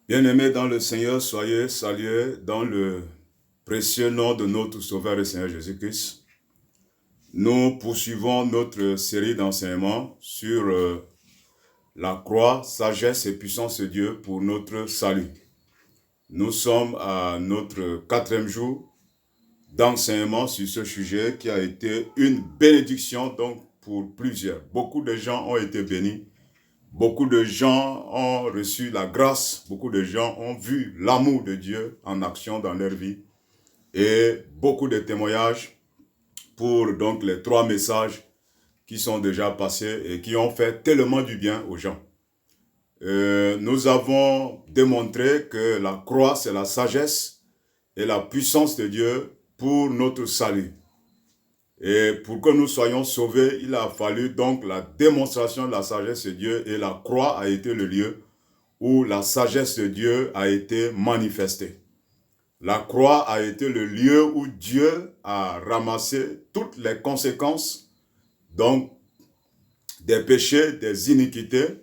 Bien-aimés dans le Seigneur, soyez salués dans le précieux nom de notre Sauveur et Seigneur Jésus-Christ. Nous poursuivons notre série d'enseignements sur la croix, sagesse et puissance de Dieu pour notre salut. Nous sommes à notre 4e jour d'enseignement sur ce sujet qui a été une bénédiction donc pour plusieurs. Beaucoup de gens ont été bénis. Beaucoup de gens ont reçu la grâce, beaucoup de gens ont vu l'amour de Dieu en action dans leur vie et beaucoup de témoignages pour donc les 3 messages qui sont déjà passés et qui ont fait tellement du bien aux gens. Nous avons démontré que la croix, c'est la sagesse et la puissance de Dieu pour notre salut. Et pour que nous soyons sauvés, il a fallu donc la démonstration de la sagesse de Dieu et la croix a été le lieu où la sagesse de Dieu a été manifestée. La croix a été le lieu où Dieu a ramassé toutes les conséquences donc des péchés, des iniquités.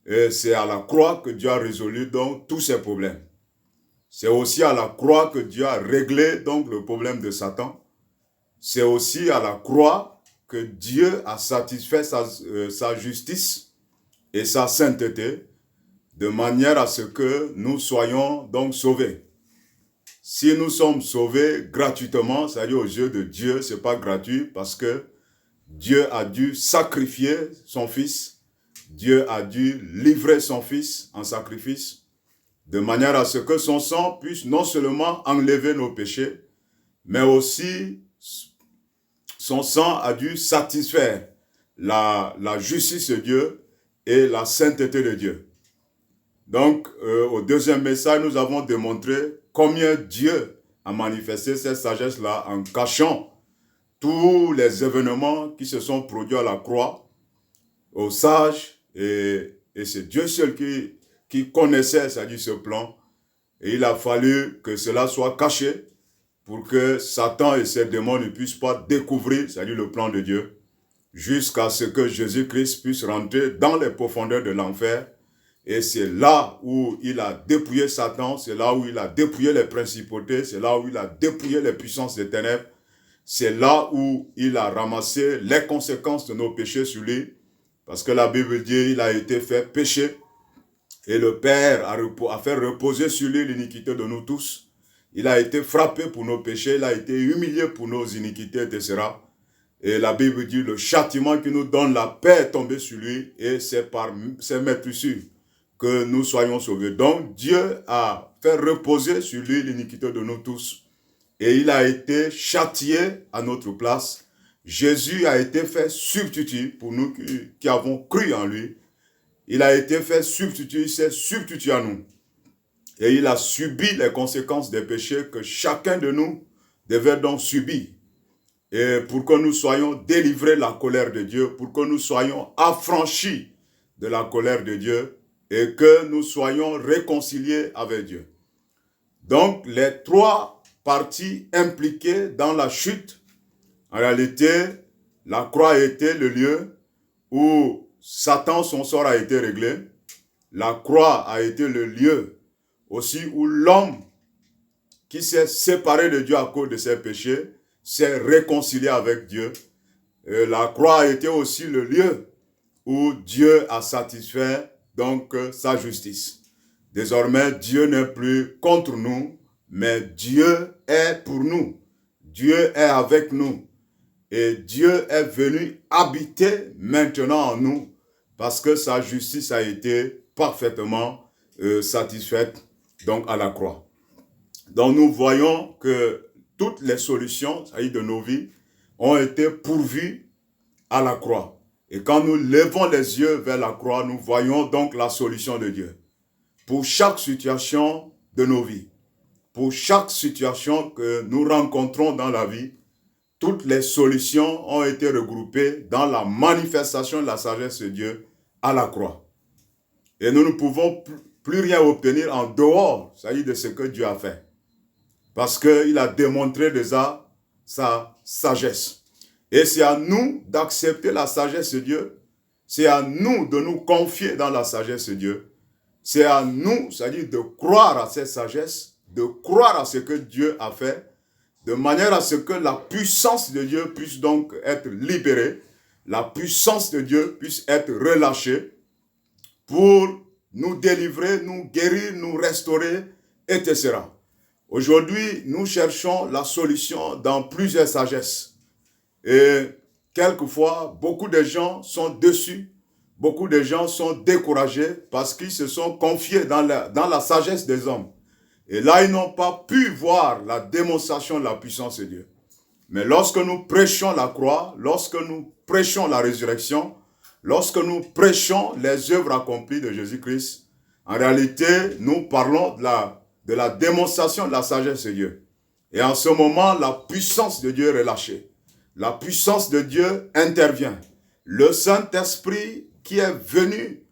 Et c'est à la croix que Dieu a résolu donc tous ses problèmes. C'est aussi à la croix que Dieu a réglé donc le problème de Satan. C'est aussi à la croix que Dieu a satisfait sa justice et sa sainteté de manière à ce que nous soyons donc sauvés. Si nous sommes sauvés gratuitement, c'est-à-dire aux yeux de Dieu, ce n'est pas gratuit parce que Dieu a dû sacrifier son Fils, Dieu a dû livrer son Fils en sacrifice, de manière à ce que son sang puisse non seulement enlever nos péchés, mais aussi son sang a dû satisfaire la justice de Dieu et la sainteté de Dieu. Donc, au deuxième message, nous avons démontré combien Dieu a manifesté cette sagesse-là en cachant tous les événements qui se sont produits à la croix aux sages. Et c'est Dieu seul qui connaissait, c'est-à-dire ce plan. Et il a fallu que cela soit caché pour que Satan et ses démons ne puissent pas découvrir, c'est-à-dire le plan de Dieu, jusqu'à ce que Jésus-Christ puisse rentrer dans les profondeurs de l'enfer. Et c'est là où il a dépouillé Satan, c'est là où il a dépouillé les principautés, c'est là où il a dépouillé les puissances des ténèbres, c'est là où il a ramassé les conséquences de nos péchés sur lui, parce que la Bible dit il a été fait péché, et le Père a fait reposer sur lui l'iniquité de nous tous. Il a été frappé pour nos péchés, il a été humilié pour nos iniquités, etc. Et la Bible dit le châtiment qui nous donne la paix est tombé sur lui, et c'est par ses maîtrissures que nous soyons sauvés. Donc Dieu a fait reposer sur lui l'iniquité de nous tous. Et il a été châtié à notre place. Jésus a été fait substitut pour nous qui avons cru en lui. Il a été fait substitut, il s'est substitué à nous. Et il a subi les conséquences des péchés que chacun de nous devait donc subir. Et pour que nous soyons délivrés de la colère de Dieu, pour que nous soyons affranchis de la colère de Dieu et que nous soyons réconciliés avec Dieu. Donc, les 3 parties impliquées dans la chute, en réalité, la croix a été le lieu où Satan, son sort a été réglé. La croix a été le lieu aussi où l'homme qui s'est séparé de Dieu à cause de ses péchés s'est réconcilié avec Dieu. La croix a été aussi le lieu où Dieu a satisfait donc sa justice. Désormais, Dieu n'est plus contre nous, mais Dieu est pour nous. Dieu est avec nous. Et Dieu est venu habiter maintenant en nous parce que sa justice a été parfaitement satisfaite donc à la croix. Donc nous voyons que toutes les solutions de nos vies ont été pourvues à la croix. Et quand nous levons les yeux vers la croix, nous voyons donc la solution de Dieu. Pour chaque situation de nos vies, pour chaque situation que nous rencontrons dans la vie, toutes les solutions ont été regroupées dans la manifestation de la sagesse de Dieu à la croix. Et nous ne pouvons plus rien obtenir en dehors, c'est-à-dire de ce que Dieu a fait. Parce qu'il a démontré déjà sa sagesse. Et c'est à nous d'accepter la sagesse de Dieu. C'est à nous de nous confier dans la sagesse de Dieu. C'est à nous, c'est-à-dire de croire à cette sagesse, de croire à ce que Dieu a fait, de manière à ce que la puissance de Dieu puisse donc être libérée, la puissance de Dieu puisse être relâchée pour nous délivrer, nous guérir, nous restaurer, etc. Aujourd'hui, nous cherchons la solution dans plusieurs sagesses. Et quelquefois, beaucoup de gens sont déçus, beaucoup de gens sont découragés parce qu'ils se sont confiés dans la sagesse des hommes. Et là, ils n'ont pas pu voir la démonstration de la puissance de Dieu. Mais lorsque nous prêchons la croix, lorsque nous prêchons la résurrection, lorsque nous prêchons les œuvres accomplies de Jésus-Christ, en réalité, nous parlons de la démonstration de la sagesse de Dieu. Et en ce moment, la puissance de Dieu est relâchée. La puissance de Dieu intervient. Le Saint-Esprit qui est venu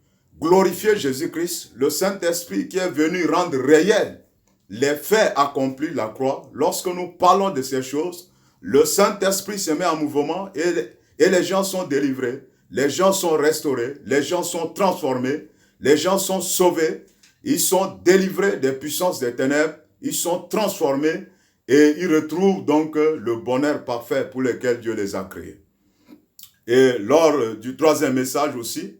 glorifier Jésus-Christ, le Saint-Esprit qui est venu rendre réel les faits accomplis de la croix, lorsque nous parlons de ces choses, le Saint-Esprit se met en mouvement et les gens sont délivrés, les gens sont restaurés, les gens sont transformés, les gens sont sauvés, ils sont délivrés des puissances des ténèbres, ils sont transformés et ils retrouvent donc le bonheur parfait pour lequel Dieu les a créés. Et lors du troisième message aussi,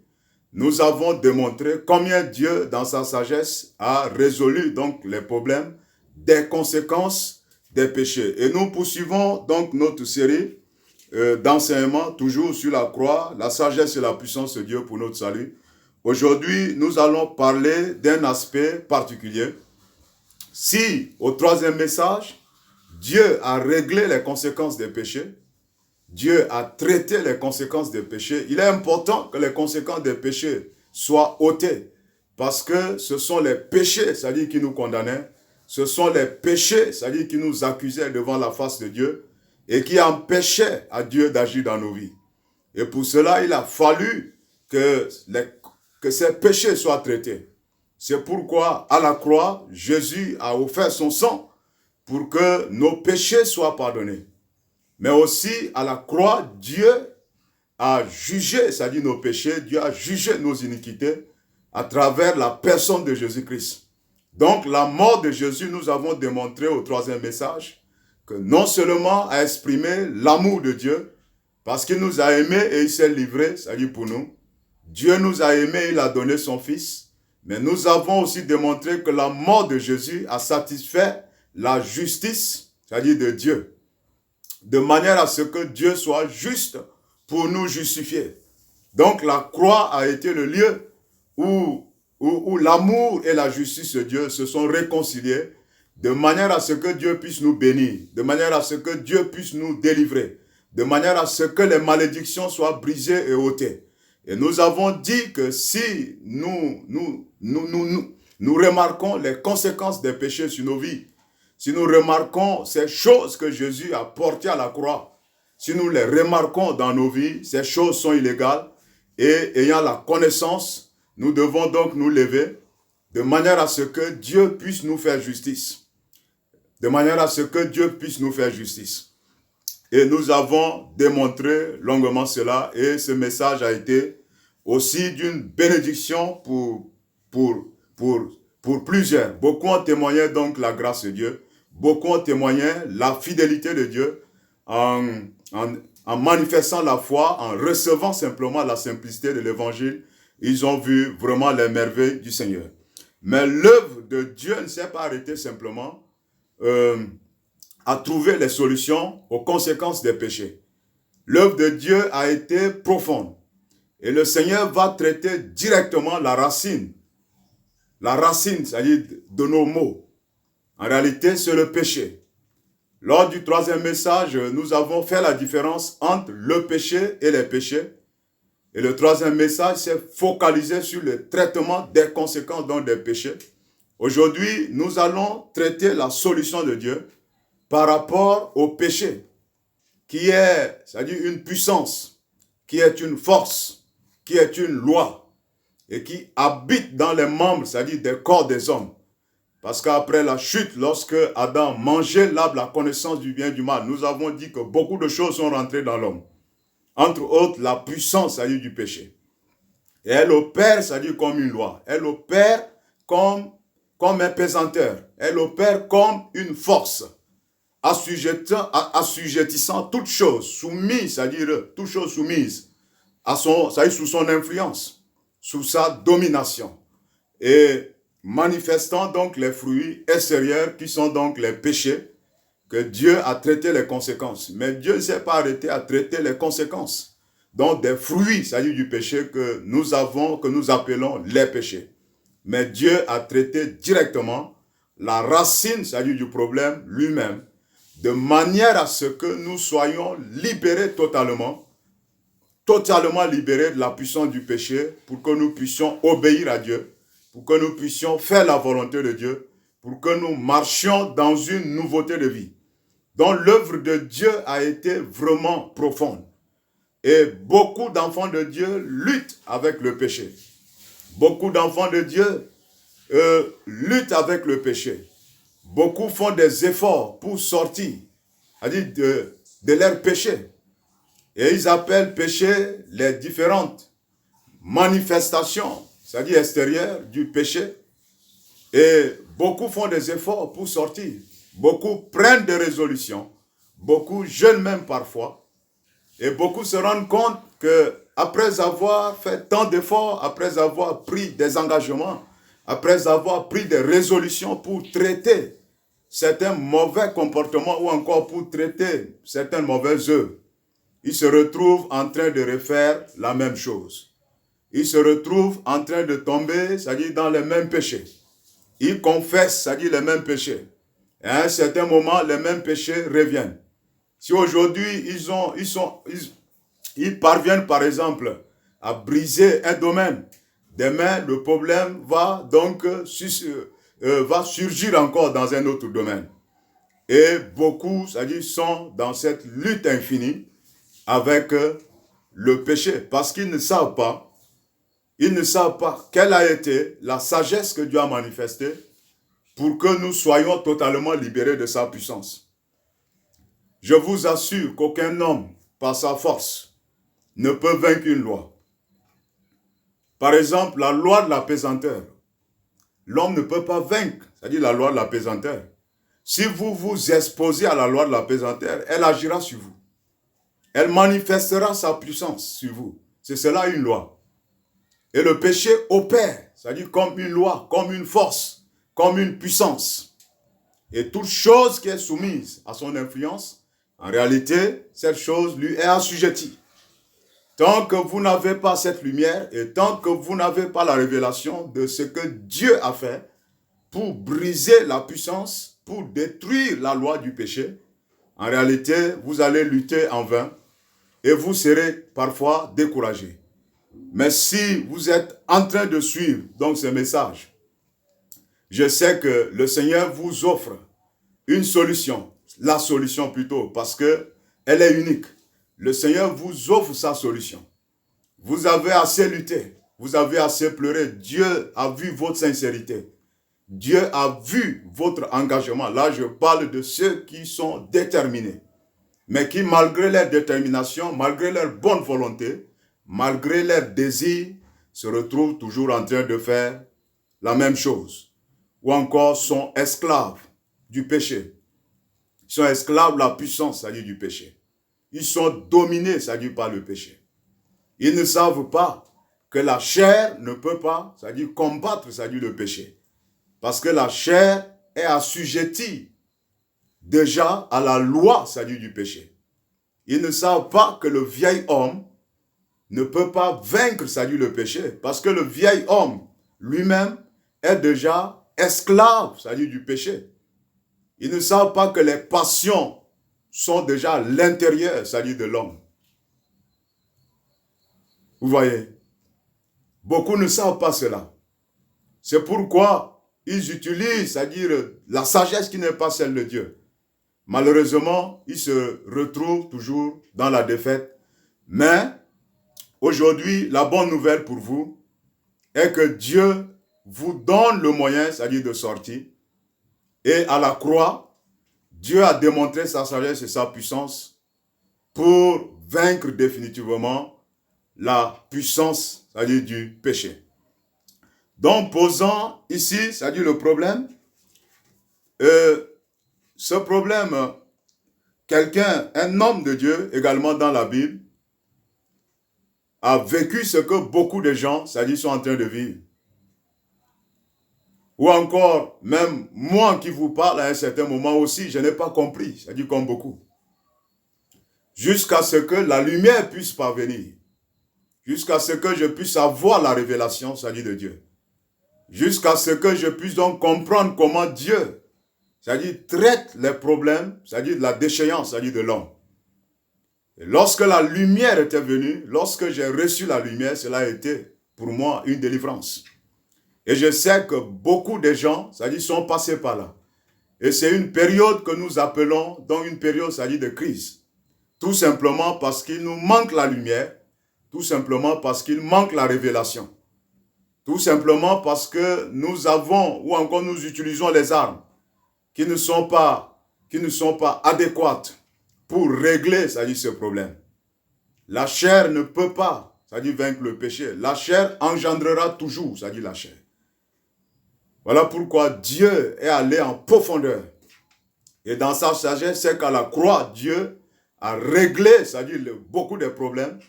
nous avons démontré combien Dieu, dans sa sagesse, a résolu donc les problèmes des conséquences des péchés. Et nous poursuivons donc notre série d'enseignements, toujours sur la croix, la sagesse et la puissance de Dieu pour notre salut. Aujourd'hui, nous allons parler d'un aspect particulier. Si, au troisième message, Dieu a réglé les conséquences des péchés, Dieu a traité les conséquences des péchés, il est important que les conséquences des péchés soient ôtées, parce que ce sont les péchés, c'est-à-dire qui nous condamnaient, ce sont les péchés, c'est-à-dire qui nous accusaient devant la face de Dieu, et qui empêchaient à Dieu d'agir dans nos vies. Et pour cela, il a fallu que ces péchés soient traités. C'est pourquoi, à la croix, Jésus a offert son sang pour que nos péchés soient pardonnés. Mais aussi, à la croix, Dieu a jugé, c'est-à-dire nos péchés, Dieu a jugé nos iniquités à travers la personne de Jésus-Christ. Donc, la mort de Jésus, nous avons démontré au troisième message que non seulement a exprimé l'amour de Dieu, parce qu'il nous a aimés et il s'est livré, c'est-à-dire pour nous. Dieu nous a aimés, il a donné son Fils. Mais nous avons aussi démontré que la mort de Jésus a satisfait la justice, c'est-à-dire de Dieu, de manière à ce que Dieu soit juste pour nous justifier. Donc la croix a été le lieu où l'amour et la justice de Dieu se sont réconciliés, de manière à ce que Dieu puisse nous bénir, de manière à ce que Dieu puisse nous délivrer, de manière à ce que les malédictions soient brisées et ôtées. Et nous avons dit que si nous remarquons les conséquences des péchés sur nos vies, si nous remarquons ces choses que Jésus a portées à la croix, si nous les remarquons dans nos vies, ces choses sont illégales, et ayant la connaissance, nous devons donc nous lever de manière à ce que Dieu puisse nous faire justice. De manière à ce que Dieu puisse nous faire justice. Et nous avons démontré longuement cela, et ce message a été aussi d'une bénédiction pour plusieurs. Beaucoup ont témoigné donc la grâce de Dieu, beaucoup ont témoigné la fidélité de Dieu en manifestant la foi, en recevant simplement la simplicité de l'évangile. Ils ont vu vraiment les merveilles du Seigneur. Mais l'œuvre de Dieu ne s'est pas arrêtée simplement à trouver les solutions aux conséquences des péchés. L'œuvre de Dieu a été profonde. Et le Seigneur va traiter directement la racine. La racine, c'est-à-dire de nos maux. En réalité, c'est le péché. Lors du troisième message, nous avons fait la différence entre le péché et les péchés. Et le troisième message s'est focalisé sur le traitement des conséquences donc des péchés. Aujourd'hui, nous allons traiter la solution de Dieu par rapport au péché, qui est, c'est-à-dire une puissance, qui est une force, qui est une loi, et qui habite dans les membres, c'est-à-dire des corps des hommes. Parce qu'après la chute, lorsque Adam mangeait l'arbre, la connaissance du bien et du mal, nous avons dit que beaucoup de choses sont rentrées dans l'homme. Entre autres, la puissance, c'est-à-dire du péché. Et elle opère, c'est-à-dire comme une loi. Elle opère comme un pesanteur. Elle opère comme une force, assujettissant toutes choses, soumise, c'est-à-dire toutes choses soumises c'est-à-dire sous son influence, sous sa domination. Et manifestant donc les fruits extérieurs qui sont donc les péchés, que Dieu a traité les conséquences. Mais Dieu ne s'est pas arrêté à traiter les conséquences. Donc des fruits, c'est-à-dire du péché que nous avons, que nous appelons les péchés. Mais Dieu a traité directement la racine, c'est-à-dire du problème lui-même, de manière à ce que nous soyons libérés totalement libérés de la puissance du péché, pour que nous puissions obéir à Dieu, pour que nous puissions faire la volonté de Dieu, pour que nous marchions dans une nouveauté de vie. Donc l'œuvre de Dieu a été vraiment profonde. Et beaucoup d'enfants de Dieu luttent avec le péché. Beaucoup d'enfants de Dieu luttent avec le péché. Beaucoup font des efforts pour sortir, c'est-à-dire de leur péché. Et ils appellent péché les différentes manifestations, c'est-à-dire extérieures du péché. Et beaucoup font des efforts pour sortir. Beaucoup prennent des résolutions. Beaucoup jeûnent même parfois. Et beaucoup se rendent compte qu'après avoir fait tant d'efforts, après avoir pris des engagements, après avoir pris des résolutions pour traiter certains mauvais comportements ou encore pour traiter certaines mauvaises œuvres, ils se retrouvent en train de refaire la même chose. Ils se retrouvent en train de tomber, c'est-à-dire dans les mêmes péchés. Ils confessent, c'est-à-dire les mêmes péchés. Et à un certain moment, les mêmes péchés reviennent. Si aujourd'hui, ils parviennent, par exemple, à briser un domaine, demain, le problème va donc va surgir encore dans un autre domaine. Et beaucoup, c'est-à-dire, sont dans cette lutte infinie avec le péché, parce qu'ils ne savent pas quelle a été la sagesse que Dieu a manifestée pour que nous soyons totalement libérés de sa puissance. Je vous assure qu'aucun homme, par sa force, ne peut vaincre une loi. Par exemple, la loi de la pesanteur. L'homme ne peut pas vaincre, c'est-à-dire la loi de la pesanteur. Si vous vous exposez à la loi de la pesanteur, elle agira sur vous. Elle manifestera sa puissance sur vous. C'est cela une loi. Et le péché opère, c'est-à-dire comme une loi, comme une force, comme une puissance. Et toute chose qui est soumise à son influence, en réalité, cette chose lui est assujettie. Tant que vous n'avez pas cette lumière et tant que vous n'avez pas la révélation de ce que Dieu a fait pour briser la puissance, pour détruire la loi du péché, en réalité, vous allez lutter en vain et vous serez parfois découragé. Mais si vous êtes en train de suivre donc ce message, je sais que le Seigneur vous offre une solution, la solution plutôt, parce que elle est unique. Le Seigneur vous offre sa solution. Vous avez assez lutté, vous avez assez pleuré. Dieu a vu votre sincérité. Dieu a vu votre engagement. Là, je parle de ceux qui sont déterminés, mais qui, malgré leur détermination, malgré leur bonne volonté, malgré leur désir, se retrouvent toujours en train de faire la même chose. Ou encore sont esclaves du péché. Ils sont esclaves de la puissance, c'est-à-dire du péché. Ils sont dominés, c'est-à-dire par le péché. Ils ne savent pas que la chair ne peut pas, c'est-à-dire combattre, c'est-à-dire le péché. Parce que la chair est assujettie déjà à la loi, c'est-à-dire du péché. Ils ne savent pas que le vieil homme ne peut pas vaincre, c'est-à-dire le péché. Parce que le vieil homme lui-même est déjà esclave, c'est-à-dire du péché. Ils ne savent pas que les passions sont déjà à l'intérieur, c'est-à-dire de l'homme. Vous voyez, beaucoup ne savent pas cela. C'est pourquoi ils utilisent, c'est-à-dire la sagesse qui n'est pas celle de Dieu. Malheureusement, ils se retrouvent toujours dans la défaite. Mais aujourd'hui, la bonne nouvelle pour vous est que Dieu vous donne le moyen, c'est-à-dire de sortir. Et à la croix, Dieu a démontré sa sagesse et sa puissance pour vaincre définitivement la puissance, c'est-à-dire du péché. Donc, posant ici, c'est-à-dire le problème, ce problème, quelqu'un, un homme de Dieu, également dans la Bible, a vécu ce que beaucoup de gens, c'est-à-dire sont en train de vivre. Ou encore, même moi qui vous parle à un certain moment aussi, je n'ai pas compris, c'est-à-dire comme beaucoup. Jusqu'à ce que la lumière puisse parvenir. Jusqu'à ce que je puisse avoir la révélation, c'est-à-dire de Dieu. Jusqu'à ce que je puisse donc comprendre comment Dieu, c'est-à-dire traite les problèmes, c'est-à-dire de la déchéance, c'est-à-dire de l'homme. Et lorsque la lumière était venue, lorsque j'ai reçu la lumière, cela a été pour moi une délivrance. Et je sais que beaucoup de gens, c'est-à-dire sont passés par là. Et c'est une période que nous appelons donc une période, c'est-à-dire de crise. Tout simplement parce qu'il nous manque la lumière, tout simplement parce qu'il manque la révélation. Tout simplement parce que nous avons, ou encore nous utilisons les armes qui ne sont pas adéquates pour régler, c'est-à-dire ce problème. La chair ne peut pas, c'est-à-dire vaincre le péché. La chair engendrera toujours, c'est-à-dire la chair. Voilà pourquoi Dieu est allé en profondeur. Et dans sa sagesse, c'est qu'à la croix, Dieu a réglé, c'est-à-dire beaucoup de problèmes,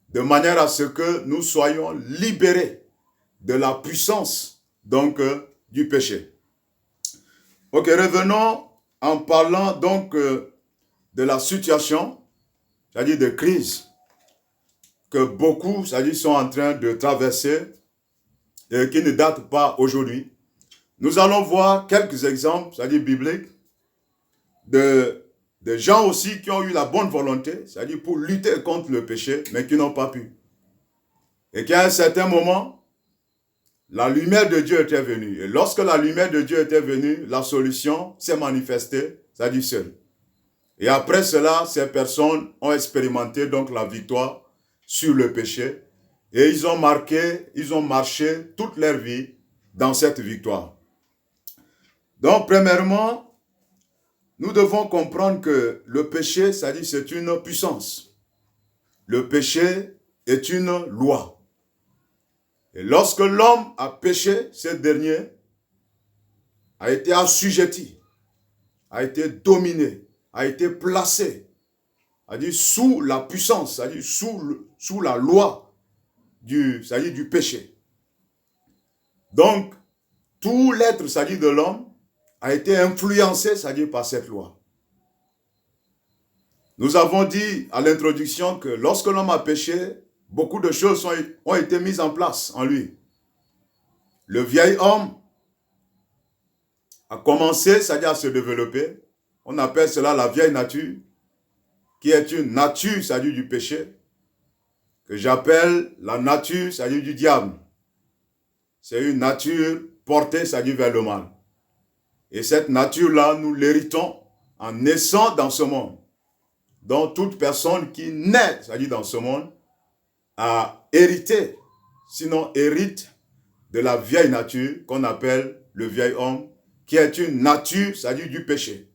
de manière à ce que nous soyons libérés de la puissance, donc, du péché. Ok, revenons en parlant donc de la situation, c'est-à-dire de crise, que beaucoup, c'est-à-dire sont en train de traverser et qui ne datent pas aujourd'hui. Nous allons voir quelques exemples, c'est-à-dire bibliques, de gens aussi qui ont eu la bonne volonté, c'est-à-dire pour lutter contre le péché, mais qui n'ont pas pu. Et qu'à un certain moment, la lumière de Dieu était venue. Et lorsque la lumière de Dieu était venue, la solution s'est manifestée, c'est-à-dire seule. Et après cela, ces personnes ont expérimenté donc la victoire sur le péché. Et ils ont marché toute leur vie dans cette victoire. Donc, premièrement, nous devons comprendre que le péché, c'est-à-dire c'est une puissance. Le péché est une loi. Et lorsque l'homme a péché, ce dernier a été assujetti, a été dominé, a été placé, c'est-à-dire sous la puissance, c'est-à-dire sous la loi c'est-à-dire du péché. Donc, tout l'être, c'est-à-dire de l'homme, a été influencé, c'est-à-dire par cette loi. Nous avons dit à l'introduction que lorsque l'homme a péché, beaucoup de choses ont été mises en place en lui. Le vieil homme a commencé, c'est-à-dire à se développer. On appelle cela la vieille nature, qui est une nature, c'est-à-dire du péché, que j'appelle la nature, c'est-à-dire du diable. C'est une nature portée, c'est-à-dire vers le mal. Et cette nature-là, nous l'héritons en naissant dans ce monde. Donc, toute personne qui naît, c'est-à-dire dans ce monde, a hérité, sinon hérite de la vieille nature qu'on appelle le vieil homme, qui est une nature, c'est-à-dire du péché.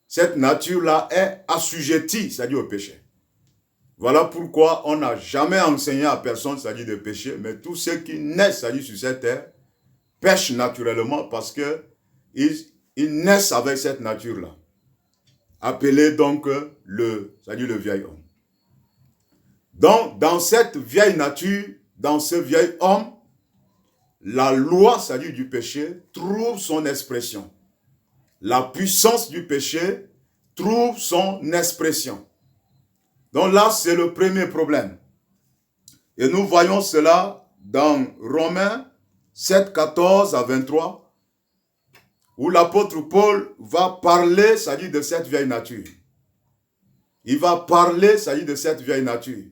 Cette nature-là est assujettie, c'est-à-dire au péché. Voilà pourquoi on n'a jamais enseigné à personne, c'est-à-dire de péché, mais tous ceux qui naissent, c'est-à-dire sur cette terre, pêchent naturellement parce qu'ils naissent avec cette nature-là. Appelé donc c'est-à-dire le vieil homme. Donc, dans cette vieille nature, dans ce vieil homme, la loi, c'est-à-dire du péché, trouve son expression. La puissance du péché trouve son expression. Donc là, c'est le premier problème. Et nous voyons cela dans Romains 7, 14 à 23, où l'apôtre Paul va parler, c'est-à-dire de cette vieille nature. Il va parler, c'est-à-dire de cette vieille nature,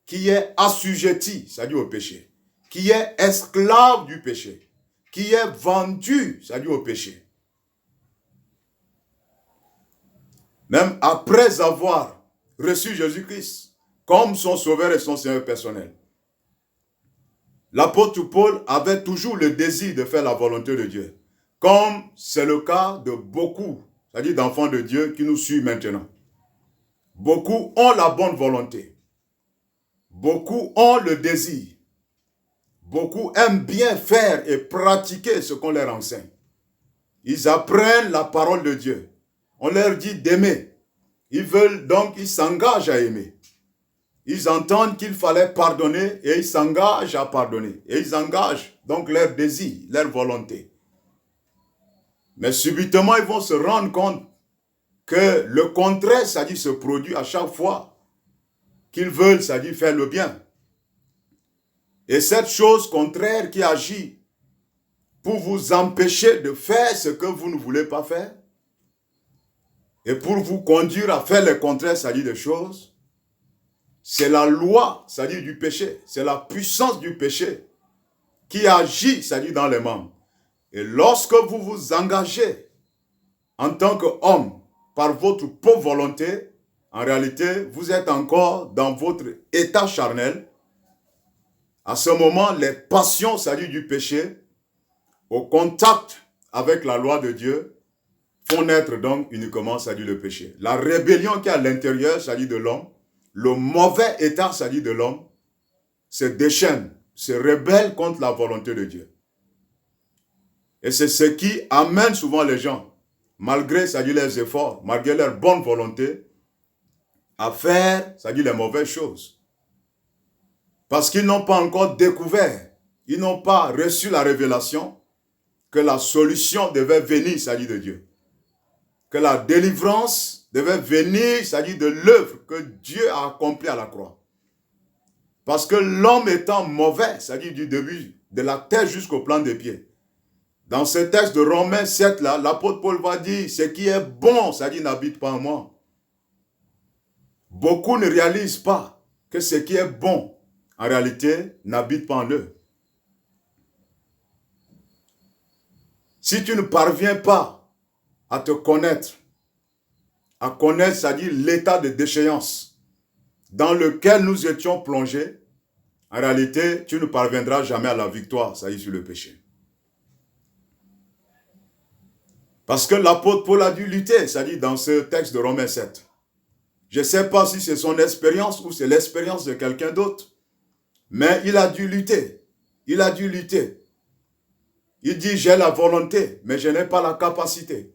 qui est assujettie, c'est-à-dire au péché, qui est esclave du péché, qui est vendue, c'est-à-dire au péché. Même après avoir reçu Jésus-Christ comme son sauveur et son Seigneur personnel, l'apôtre Paul avait toujours le désir de faire la volonté de Dieu, comme c'est le cas de beaucoup, c'est-à-dire d'enfants de Dieu qui nous suivent maintenant. Beaucoup ont la bonne volonté. Beaucoup ont le désir Beaucoup aiment bien faire et pratiquer ce qu'on leur enseigne. Ils apprennent la parole de Dieu. On leur dit d'aimer. Ils veulent donc, ils s'engagent à aimer. Ils entendent qu'il fallait pardonner et ils s'engagent à pardonner. Et ils engagent donc leur désir, leur volonté. Mais subitement, ils vont se rendre compte que le contraire, c'est-à-dire se produit à chaque fois qu'ils veulent, c'est-à-dire faire le bien. Et cette chose contraire qui agit pour vous empêcher de faire ce que vous ne voulez pas faire et pour vous conduire à faire le contraire, c'est-à-dire des choses, c'est la loi, c'est-à-dire du péché. C'est la puissance du péché qui agit, c'est-à-dire dans les membres. Et lorsque vous vous engagez en tant qu'homme par votre propre volonté, en réalité, vous êtes encore dans votre état charnel. À ce moment, les passions, c'est-à-dire du péché, au contact avec la loi de Dieu, font naître donc uniquement, c'est-à-dire le péché. La rébellion qui est à l'intérieur, c'est-à-dire de l'homme, le mauvais état, c'est-à-dire de l'homme, se déchaîne, se rebelle contre la volonté de Dieu. Et c'est ce qui amène souvent les gens, malgré, c'est-à-dire leurs efforts, malgré leur bonne volonté, à faire, c'est-à-dire les mauvaises choses. Parce qu'ils n'ont pas encore découvert, ils n'ont pas reçu la révélation que la solution devait venir, c'est-à-dire de Dieu. Que la délivrance devait venir, c'est-à-dire de l'œuvre que Dieu a accomplie à la croix. Parce que l'homme étant mauvais, c'est-à-dire du début de la tête jusqu'au plan des pieds. Dans ce texte de Romains 7, là, l'apôtre Paul va dire, ce qui est bon, c'est-à-dire n'habite pas en moi. Beaucoup ne réalisent pas que ce qui est bon, en réalité, n'habite pas en eux. Si tu ne parviens pas à te connaître, c'est-à-dire l'état de déchéance dans lequel nous étions plongés, en réalité, tu ne parviendras jamais à la victoire, c'est-à-dire sur le péché. Parce que l'apôtre Paul a dû lutter, c'est-à-dire dans ce texte de Romains 7. Je ne sais pas si c'est son expérience ou c'est l'expérience de quelqu'un d'autre, mais il a dû lutter. Il a dû lutter. Il dit, j'ai la volonté, mais je n'ai pas la capacité.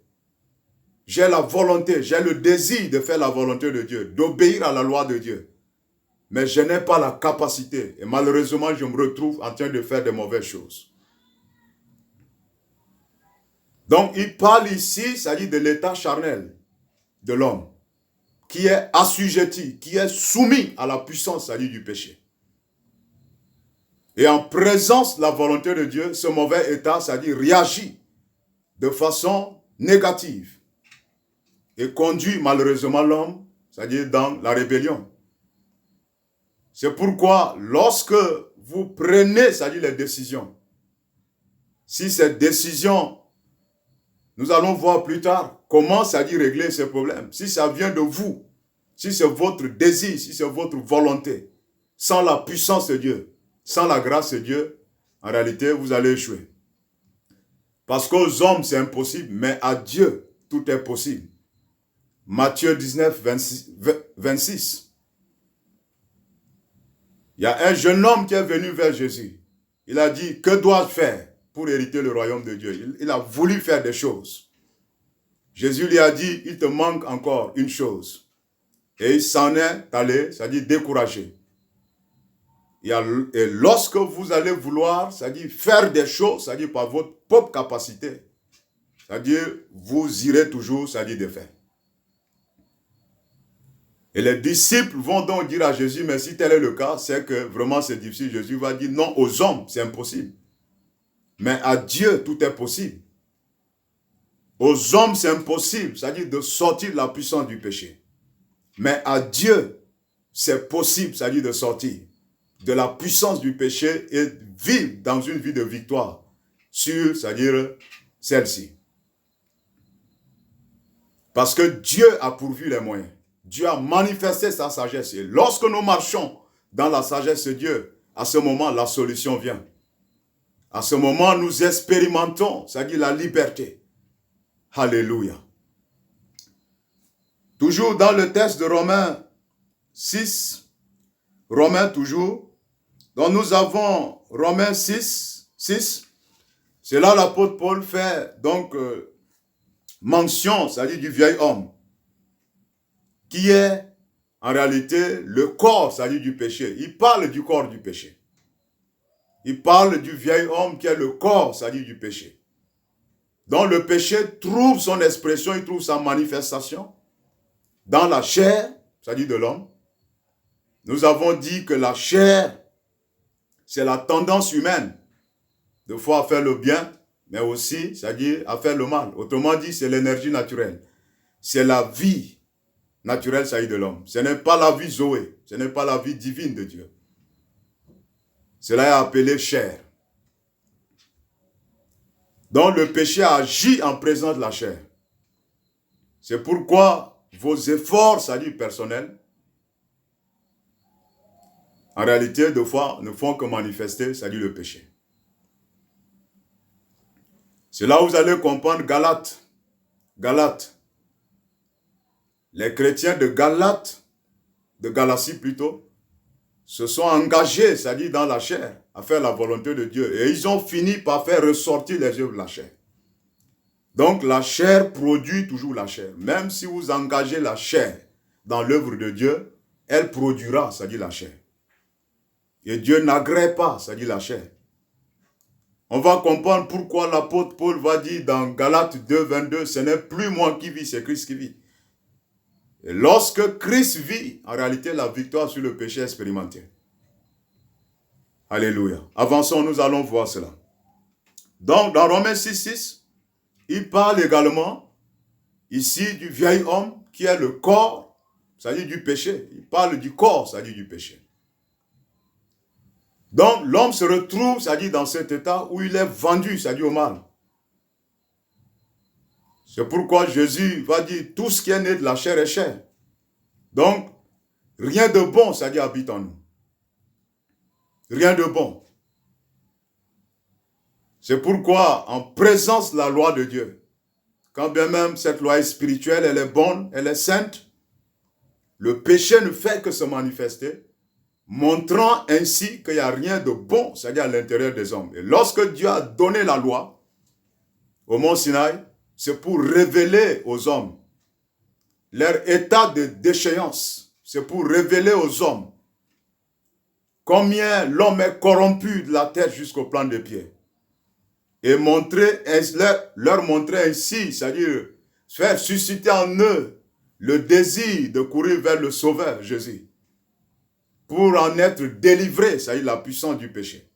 J'ai la volonté, j'ai le désir de faire la volonté de Dieu, d'obéir à la loi de Dieu. Mais je n'ai pas la capacité. Et malheureusement, je me retrouve en train de faire de mauvaises choses. Donc, il parle ici, c'est-à-dire de l'état charnel de l'homme, qui est assujetti, qui est soumis à la puissance, c'est-à-dire du péché. Et en présence de la volonté de Dieu, ce mauvais état, c'est-à-dire réagit de façon négative et conduit malheureusement l'homme, c'est-à-dire dans la rébellion. C'est pourquoi lorsque vous prenez, c'est-à-dire les décisions, si ces décisions, nous allons voir plus tard comment, c'est-à-dire régler ces problèmes. Si ça vient de vous, si c'est votre désir, si c'est votre volonté, sans la puissance de Dieu, sans la grâce de Dieu, en réalité, vous allez échouer. Parce qu'aux hommes, c'est impossible, mais à Dieu, tout est possible. Matthieu 19, 26. Il y a un jeune homme qui est venu vers Jésus. Il a dit, que dois-je faire pour hériter le royaume de Dieu? Il a voulu faire des choses. Jésus lui a dit, il te manque encore une chose. Et il s'en est allé, c'est-à-dire découragé. Et lorsque vous allez vouloir, c'est-à-dire faire des choses, c'est-à-dire par votre propre capacité, c'est-à-dire vous irez toujours, c'est-à-dire de faire. Et les disciples vont donc dire à Jésus, mais si tel est le cas, c'est que vraiment c'est difficile. Jésus va dire, non, aux hommes, c'est impossible. Mais à Dieu, tout est possible. Aux hommes, c'est impossible, c'est-à-dire de sortir de la puissance du péché. Mais à Dieu, c'est possible, c'est-à-dire de sortir de la puissance du péché et vivre dans une vie de victoire sur, c'est-à-dire celle-ci. Parce que Dieu a pourvu les moyens. Dieu a manifesté sa sagesse. Et lorsque nous marchons dans la sagesse de Dieu, à ce moment, la solution vient. À ce moment, nous expérimentons, c'est-à-dire la liberté. Alléluia. Toujours dans le texte de Romains 6, Romains toujours, dont nous avons Romains 6, c'est là l'apôtre Paul fait donc mention, c'est-à-dire du vieil homme, qui est en réalité le corps, c'est-à-dire du péché. Il parle du corps du péché. Il parle du vieil homme qui est le corps, c'est-à-dire du péché. Donc le péché trouve son expression, il trouve sa manifestation dans la chair, c'est-à-dire de l'homme. Nous avons dit que la chair, c'est la tendance humaine, de fois à faire le bien, mais aussi, c'est-à-dire à faire le mal. Autrement dit, c'est l'énergie naturelle. C'est la vie naturelle, c'est-à-dire de l'homme. Ce n'est pas la vie Zoé, ce n'est pas la vie divine de Dieu. Cela est appelé chair. Donc le péché agit en présence de la chair. C'est pourquoi vos efforts, c'est-à-dire personnels, en réalité, de fois, ne font que manifester, c'est-à-dire le péché. C'est là où vous allez comprendre Galates. Les chrétiens de Galatie plutôt, se sont engagés, c'est-à-dire dans la chair, à faire la volonté de Dieu. Et ils ont fini par faire ressortir les œuvres de la chair. Donc la chair produit toujours la chair. Même si vous engagez la chair dans l'œuvre de Dieu, elle produira, c'est-à-dire la chair. Et Dieu n'agrée pas, c'est-à-dire la chair. On va comprendre pourquoi l'apôtre Paul va dire dans Galates 2, 22, ce n'est plus moi qui vis, c'est Christ qui vit. Et lorsque Christ vit, en réalité, la victoire sur le péché est expérimentée. Alléluia. Avançons, nous allons voir cela. Donc, dans Romains 6, il parle également, ici, du vieil homme, qui est le corps, c'est-à-dire du péché. Il parle du corps, c'est-à-dire du péché. Donc, l'homme se retrouve, c'est-à-dire dans cet état où il est vendu, c'est-à-dire au mal. C'est pourquoi Jésus va dire, tout ce qui est né de la chair est chair. Donc, rien de bon, c'est-à-dire habite en nous. Rien de bon. C'est pourquoi, en présence de la loi de Dieu, quand bien même cette loi est spirituelle, elle est bonne, elle est sainte, le péché ne fait que se manifester, montrant ainsi qu'il n'y a rien de bon, c'est-à-dire à l'intérieur des hommes. Et lorsque Dieu a donné la loi au mont Sinaï, c'est pour révéler aux hommes leur état de déchéance. C'est pour révéler aux hommes combien l'homme est corrompu de la tête jusqu'au plan des pieds. Et leur montrer ainsi, c'est-à-dire faire susciter en eux le désir de courir vers le Sauveur, Jésus, pour en être délivré, c'est-à-dire la puissance du péché,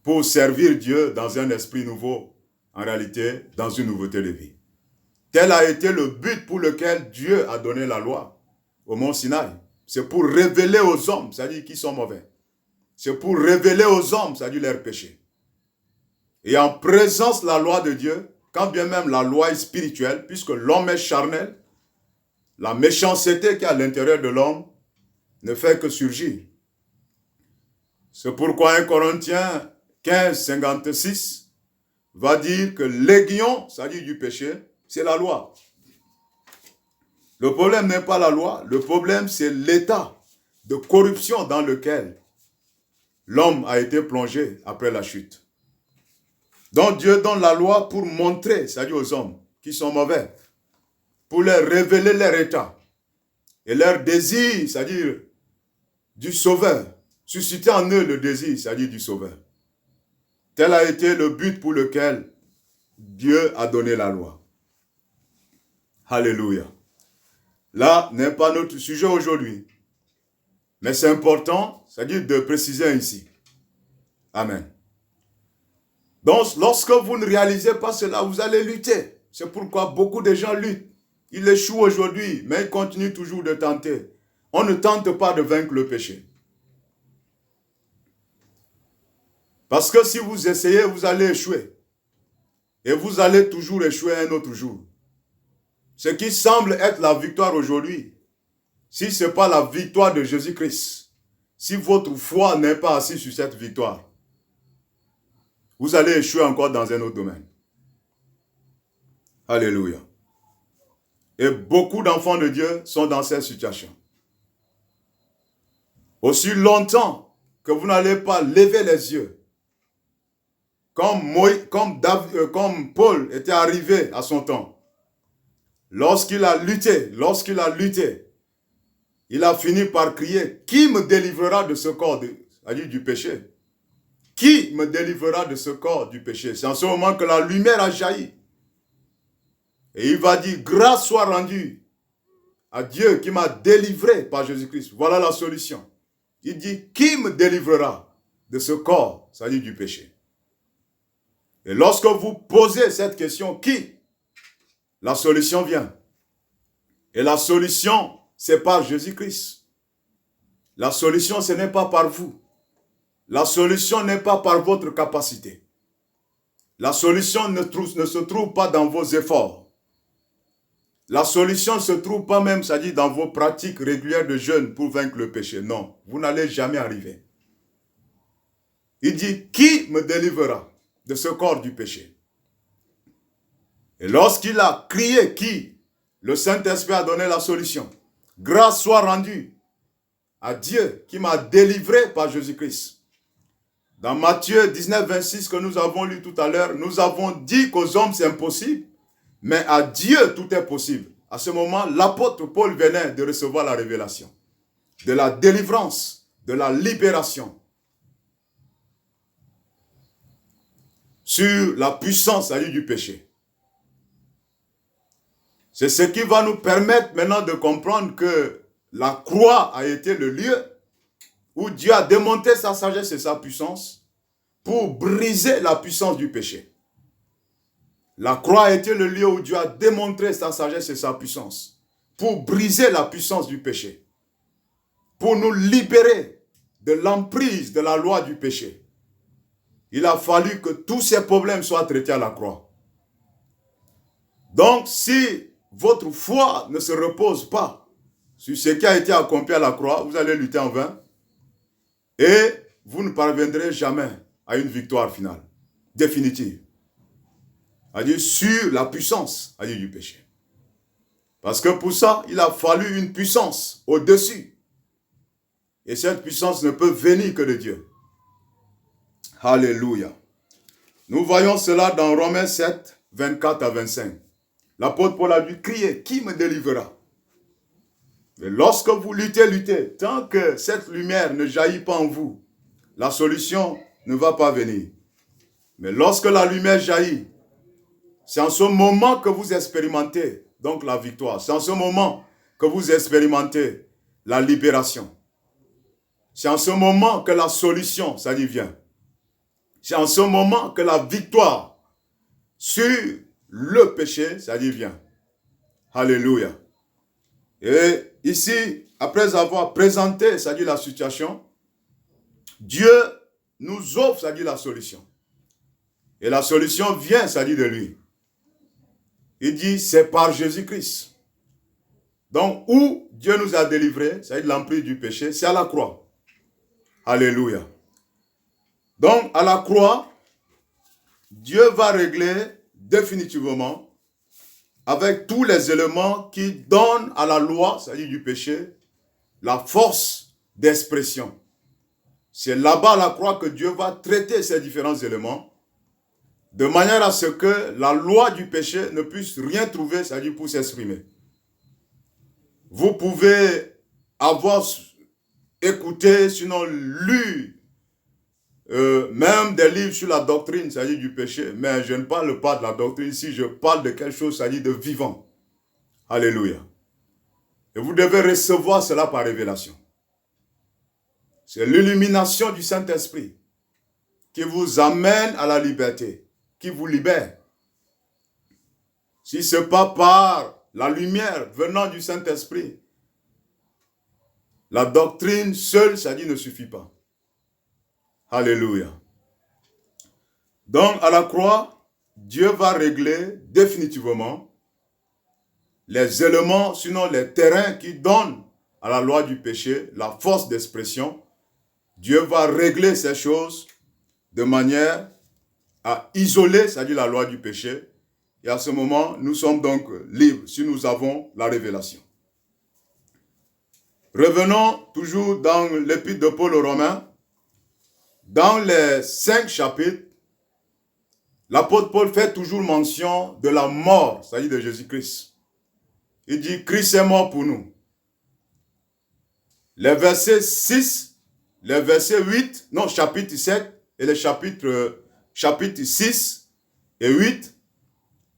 pour servir Dieu dans un esprit nouveau, en réalité, dans une nouveauté de vie. Tel a été le but pour lequel Dieu a donné la loi au mont Sinaï. C'est pour révéler aux hommes, c'est-à-dire qu'ils sont mauvais. C'est pour révéler aux hommes, c'est-à-dire leurs péchés. Et en présence de la loi de Dieu, quand bien même la loi est spirituelle, puisque l'homme est charnel, la méchanceté qui est à l'intérieur de l'homme ne fait que surgir. C'est pourquoi 1 Corinthiens 15, 56 va dire que l'aiguillon, c'est-à-dire du péché, c'est la loi. Le problème n'est pas la loi, le problème c'est l'état de corruption dans lequel l'homme a été plongé après la chute. Donc Dieu donne la loi pour montrer, c'est-à-dire aux hommes qui sont mauvais, pour leur révéler leur état et leur désir, c'est-à-dire du Sauveur, susciter en eux le désir, c'est-à-dire du Sauveur. Tel a été le but pour lequel Dieu a donné la loi. Alléluia. Là n'est pas notre sujet aujourd'hui, mais c'est important, c'est-à-dire de préciser ici. Amen. Donc, lorsque vous ne réalisez pas cela, vous allez lutter. C'est pourquoi beaucoup de gens luttent. Ils échouent aujourd'hui, mais ils continuent toujours de tenter. On ne tente pas de vaincre le péché. Parce que si vous essayez, vous allez échouer. Et vous allez toujours échouer un autre jour. Ce qui semble être la victoire aujourd'hui, si ce n'est pas la victoire de Jésus-Christ, si votre foi n'est pas assise sur cette victoire, vous allez échouer encore dans un autre domaine. Alléluia. Et beaucoup d'enfants de Dieu sont dans cette situation. Aussi longtemps que vous n'allez pas lever les yeux. Comme Paul était arrivé à son temps. Lorsqu'il a lutté, il a fini par crier, « Qui me délivrera de ce corps c'est-à-dire du péché? Qui me délivrera de ce corps du péché ?» C'est en ce moment que la lumière a jailli. Et il va dire, « Grâce soit rendue à Dieu qui m'a délivré par Jésus-Christ. » Voilà la solution. Il dit, « Qui me délivrera de ce corps, c'est-à-dire du péché ?» Et lorsque vous posez cette question, « Qui ?» La solution vient. Et la solution, c'est par Jésus-Christ. La solution, ce n'est pas par vous. La solution n'est pas par votre capacité. La solution ne se trouve pas dans vos efforts. La solution ne se trouve pas même, c'est-à-dire dans vos pratiques régulières de jeûne pour vaincre le péché. Non, vous n'allez jamais arriver. Il dit, « Qui me délivrera de ce corps du péché ?» Et lorsqu'il a crié « Qui ?» le Saint-Esprit a donné la solution. Grâce soit rendue à Dieu qui m'a délivré par Jésus-Christ. Dans Matthieu 19, 26 que nous avons lu tout à l'heure, nous avons dit qu'aux hommes c'est impossible, mais à Dieu tout est possible. À ce moment, l'apôtre Paul venait de recevoir la révélation de la délivrance, de la libération sur la puissance du péché. C'est ce qui va nous permettre maintenant de comprendre que la croix a été le lieu où Dieu a démonté sa sagesse et sa puissance pour briser la puissance du péché. La croix a été le lieu où Dieu a démontré sa sagesse et sa puissance pour briser la puissance du péché, pour nous libérer de l'emprise de la loi du péché. Il a fallu que tous ces problèmes soient traités à la croix. Donc, si votre foi ne se repose pas sur ce qui a été accompli à la croix, vous allez lutter en vain et vous ne parviendrez jamais à une victoire finale, définitive. C'est-à-dire sur la puissance du péché. Parce que pour ça, il a fallu une puissance au-dessus. Et cette puissance ne peut venir que de Dieu. Alléluia. Nous voyons cela dans Romains 7, 24 à 25. L'apôtre Paul a dû crier, « Qui me délivrera ?» Mais lorsque vous luttez, tant que cette lumière ne jaillit pas en vous, la solution ne va pas venir. Mais lorsque la lumière jaillit, c'est en ce moment que vous expérimentez donc la victoire. C'est en ce moment que vous expérimentez la libération. C'est en ce moment que la solution, ça y vient. C'est en ce moment que la victoire sur le péché, ça y vient. Alléluia. Et ici, après avoir présenté, ça dit la situation, Dieu nous offre, ça dit la solution. Et la solution vient, ça dit de lui. Il dit, c'est par Jésus-Christ. Donc, où Dieu nous a délivrés, ça dit de l'emprise du péché, c'est à la croix. Alléluia. Donc, à la croix, Dieu va régler définitivement avec tous les éléments qui donnent à la loi, c'est-à-dire du péché, la force d'expression. C'est là-bas à la croix que Dieu va traiter ces différents éléments, de manière à ce que la loi du péché ne puisse rien trouver, c'est-à-dire pour s'exprimer. Vous pouvez avoir écouté, sinon lu, même des livres sur la doctrine, c'est-à-dire du péché, mais je ne parle pas de la doctrine ici, je parle de quelque chose, c'est-à-dire de vivant. Alléluia. Et vous devez recevoir cela par révélation. C'est l'illumination du Saint-Esprit qui vous amène à la liberté, qui vous libère. Si ce n'est pas par la lumière venant du Saint-Esprit, la doctrine seule, c'est-à-dire ne suffit pas. Alléluia. Donc, à la croix, Dieu va régler définitivement les éléments, sinon les terrains qui donnent à la loi du péché la force d'expression. Dieu va régler ces choses de manière à isoler, c'est-à-dire la loi du péché. Et à ce moment, nous sommes donc libres si nous avons la révélation. Revenons toujours dans l'épître de Paul aux Romains, dans les 5 chapitres, l'apôtre Paul fait toujours mention de la mort, c'est-à-dire de Jésus-Christ. Il dit, Christ est mort pour nous. Les versets 6, les versets 8, non, chapitre 7 et les chapitres 6 et 8,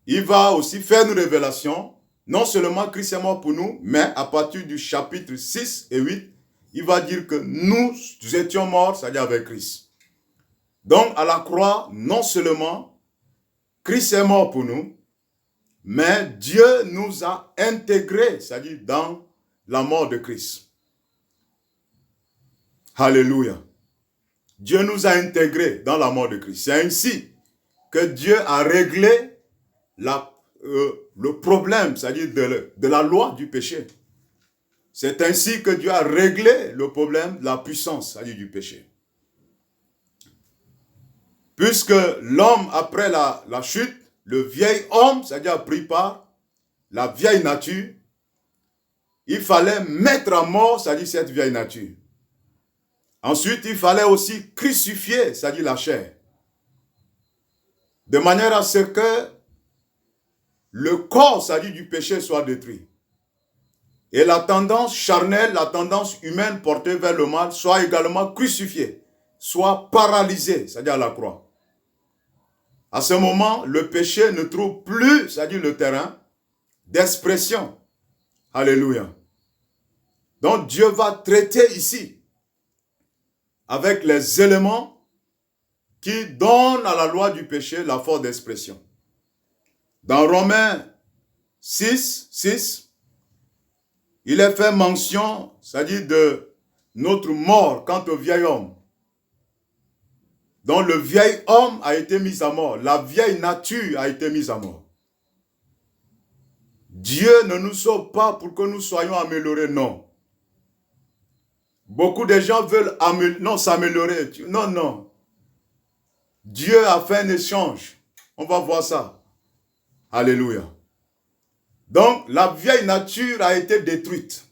il va aussi faire une révélation. Non seulement Christ est mort pour nous, mais à partir du chapitre 6 et 8, il va dire que nous étions morts, c'est-à-dire avec Christ. Donc, à la croix, non seulement Christ est mort pour nous, mais Dieu nous a intégrés, c'est-à-dire dans la mort de Christ. Alléluia. Dieu nous a intégrés dans la mort de Christ. C'est ainsi que Dieu a réglé le problème, c'est-à-dire de la loi du péché. C'est ainsi que Dieu a réglé le problème de la puissance, c'est-à-dire du péché. Puisque l'homme, après la chute, le vieil homme, c'est-à-dire a pris part, la vieille nature, il fallait mettre à mort, c'est-à-dire cette vieille nature. Ensuite, il fallait aussi crucifier, c'est-à-dire la chair. De manière à ce que le corps, c'est-à-dire du péché, soit détruit. Et la tendance charnelle, la tendance humaine portée vers le mal, soit également crucifiée, soit paralysée, c'est-à-dire à la croix. À ce moment, le péché ne trouve plus, c'est-à-dire le terrain d'expression. Alléluia. Donc Dieu va traiter ici avec les éléments qui donnent à la loi du péché la force d'expression. Dans Romains 6, il est fait mention, c'est-à-dire de notre mort quant au vieil homme. Donc le vieil homme a été mis à mort, la vieille nature a été mise à mort. Dieu ne nous sauve pas pour que nous soyons améliorés, non. Beaucoup de gens veulent s'améliorer. Non. Dieu a fait un échange. On va voir ça. Alléluia. Donc, la vieille nature a été détruite.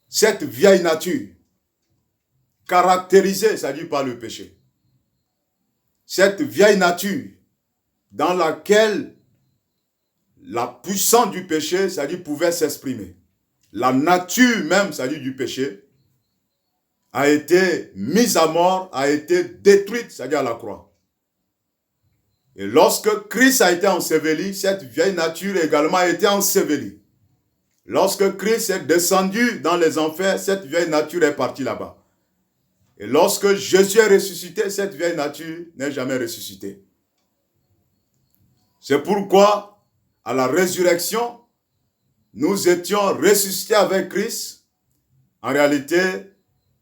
Cette vieille nature, caractérisée, c'est-à-dire par le péché. Cette vieille nature, dans laquelle la puissance du péché, c'est-à-dire pouvait s'exprimer. La nature même, c'est-à-dire du péché, a été mise à mort, a été détruite, c'est-à-dire à la croix. Et lorsque Christ a été enseveli, cette vieille nature également a été ensevelie. Lorsque Christ est descendu dans les enfers, cette vieille nature est partie là-bas. Et lorsque Jésus est ressuscité, cette vieille nature n'est jamais ressuscitée. C'est pourquoi, à la résurrection, nous étions ressuscités avec Christ, en réalité,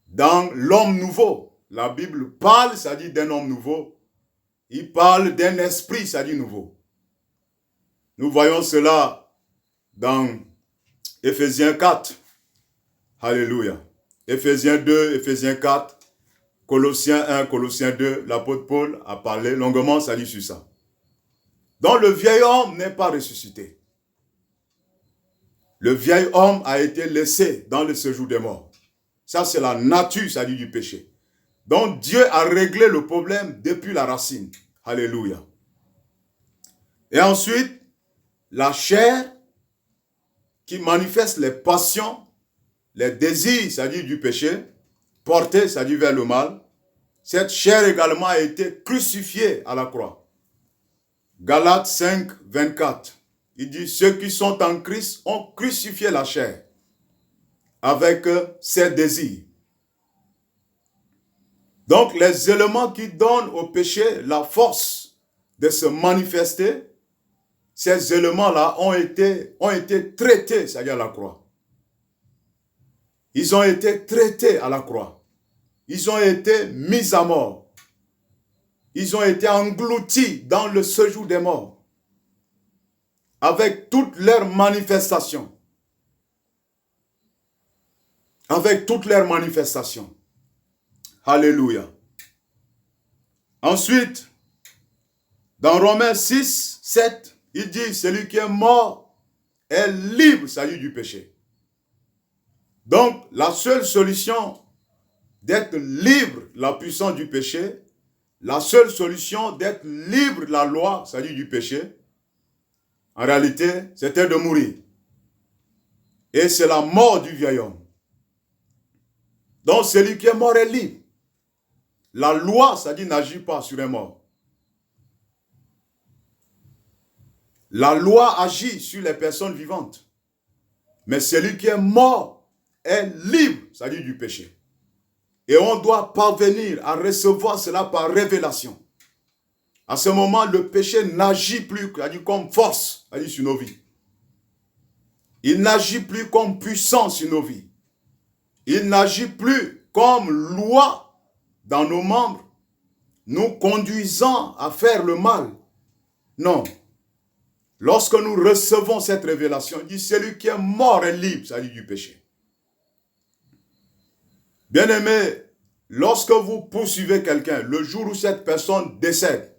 dans l'homme nouveau. La Bible parle, c'est-à-dire d'un homme nouveau. Il parle d'un esprit, c'est-à-dire nouveau. Nous voyons cela dans Éphésiens 4. Alléluia. Éphésiens 2, Éphésiens 4, Colossiens 1, Colossiens 2, l'apôtre Paul a parlé longuement, c'est-à-dire sur ça. Donc le vieil homme n'est pas ressuscité. Le vieil homme a été laissé dans le séjour des morts. Ça, c'est la nature, c'est-à-dire du péché. Donc, Dieu a réglé le problème depuis la racine. Alléluia. Et ensuite, la chair qui manifeste les passions, les désirs, c'est-à-dire du péché, portés, c'est-à-dire vers le mal, cette chair également a été crucifiée à la croix. Galates 5, 24. Il dit, ceux qui sont en Christ ont crucifié la chair avec ses désirs. Donc, les éléments qui donnent au péché la force de se manifester, ces éléments-là ont été traités, c'est-à-dire à la croix. Ils ont été traités à la croix. Ils ont été mis à mort. Ils ont été engloutis dans le séjour des morts. Avec toutes leurs manifestations. Avec toutes leurs manifestations. Alléluia. Ensuite, dans Romains 6, 7, il dit, celui qui est mort est libre, c'est-à-dire du péché. Donc, la seule solution d'être libre de la puissance du péché, la seule solution d'être libre de la loi, c'est-à-dire du péché, en réalité, c'était de mourir. Et c'est la mort du vieil homme. Donc celui qui est mort est libre. La loi, c'est-à-dire n'agit pas sur un mort. La loi agit sur les personnes vivantes. Mais celui qui est mort est libre, c'est-à-dire du péché. Et on doit parvenir à recevoir cela par révélation. À ce moment, le péché n'agit plus comme force sur nos vies. Il n'agit plus comme puissance sur nos vies. Il n'agit plus comme loi dans nos membres, nous conduisant à faire le mal. Non. Lorsque nous recevons cette révélation, il dit celui qui est mort est libre, c'est-à-dire du péché. Bien-aimé, lorsque vous poursuivez quelqu'un, le jour où cette personne décède,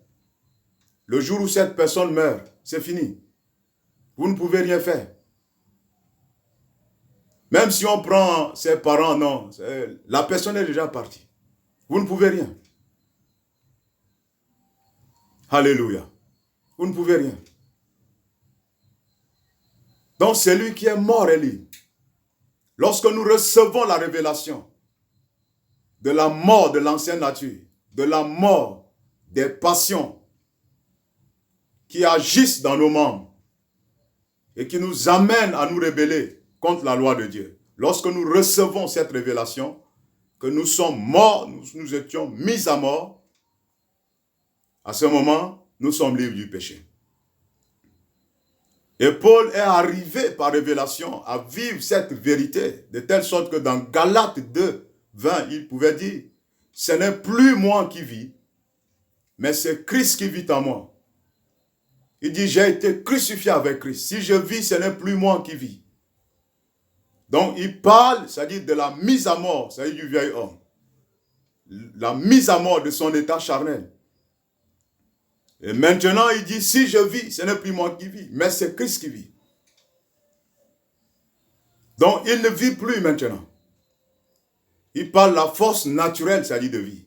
le jour où cette personne meurt, c'est fini. Vous ne pouvez rien faire. Même si on prend ses parents, non, la personne est déjà partie. Vous ne pouvez rien. Alléluia. Vous ne pouvez rien. Donc celui qui est mort est libre. Lorsque nous recevons la révélation de la mort de l'ancienne nature, de la mort des passions qui agissent dans nos membres et qui nous amènent à nous rebeller contre la loi de Dieu. Lorsque nous recevons cette révélation, que nous sommes morts, nous étions mis à mort, à ce moment, nous sommes libres du péché. Et Paul est arrivé par révélation à vivre cette vérité, de telle sorte que dans Galates 2, 20, il pouvait dire, ce n'est plus moi qui vis, mais c'est Christ qui vit en moi. Il dit, j'ai été crucifié avec Christ. Si je vis, ce n'est plus moi qui vis. Donc il parle, c'est-à-dire de la mise à mort, c'est-à-dire du vieil homme. La mise à mort de son état charnel. Et maintenant, il dit, si je vis, ce n'est plus moi qui vis, mais c'est Christ qui vit. Donc, il ne vit plus maintenant. Il parle de la force naturelle, c'est-à-dire de vie.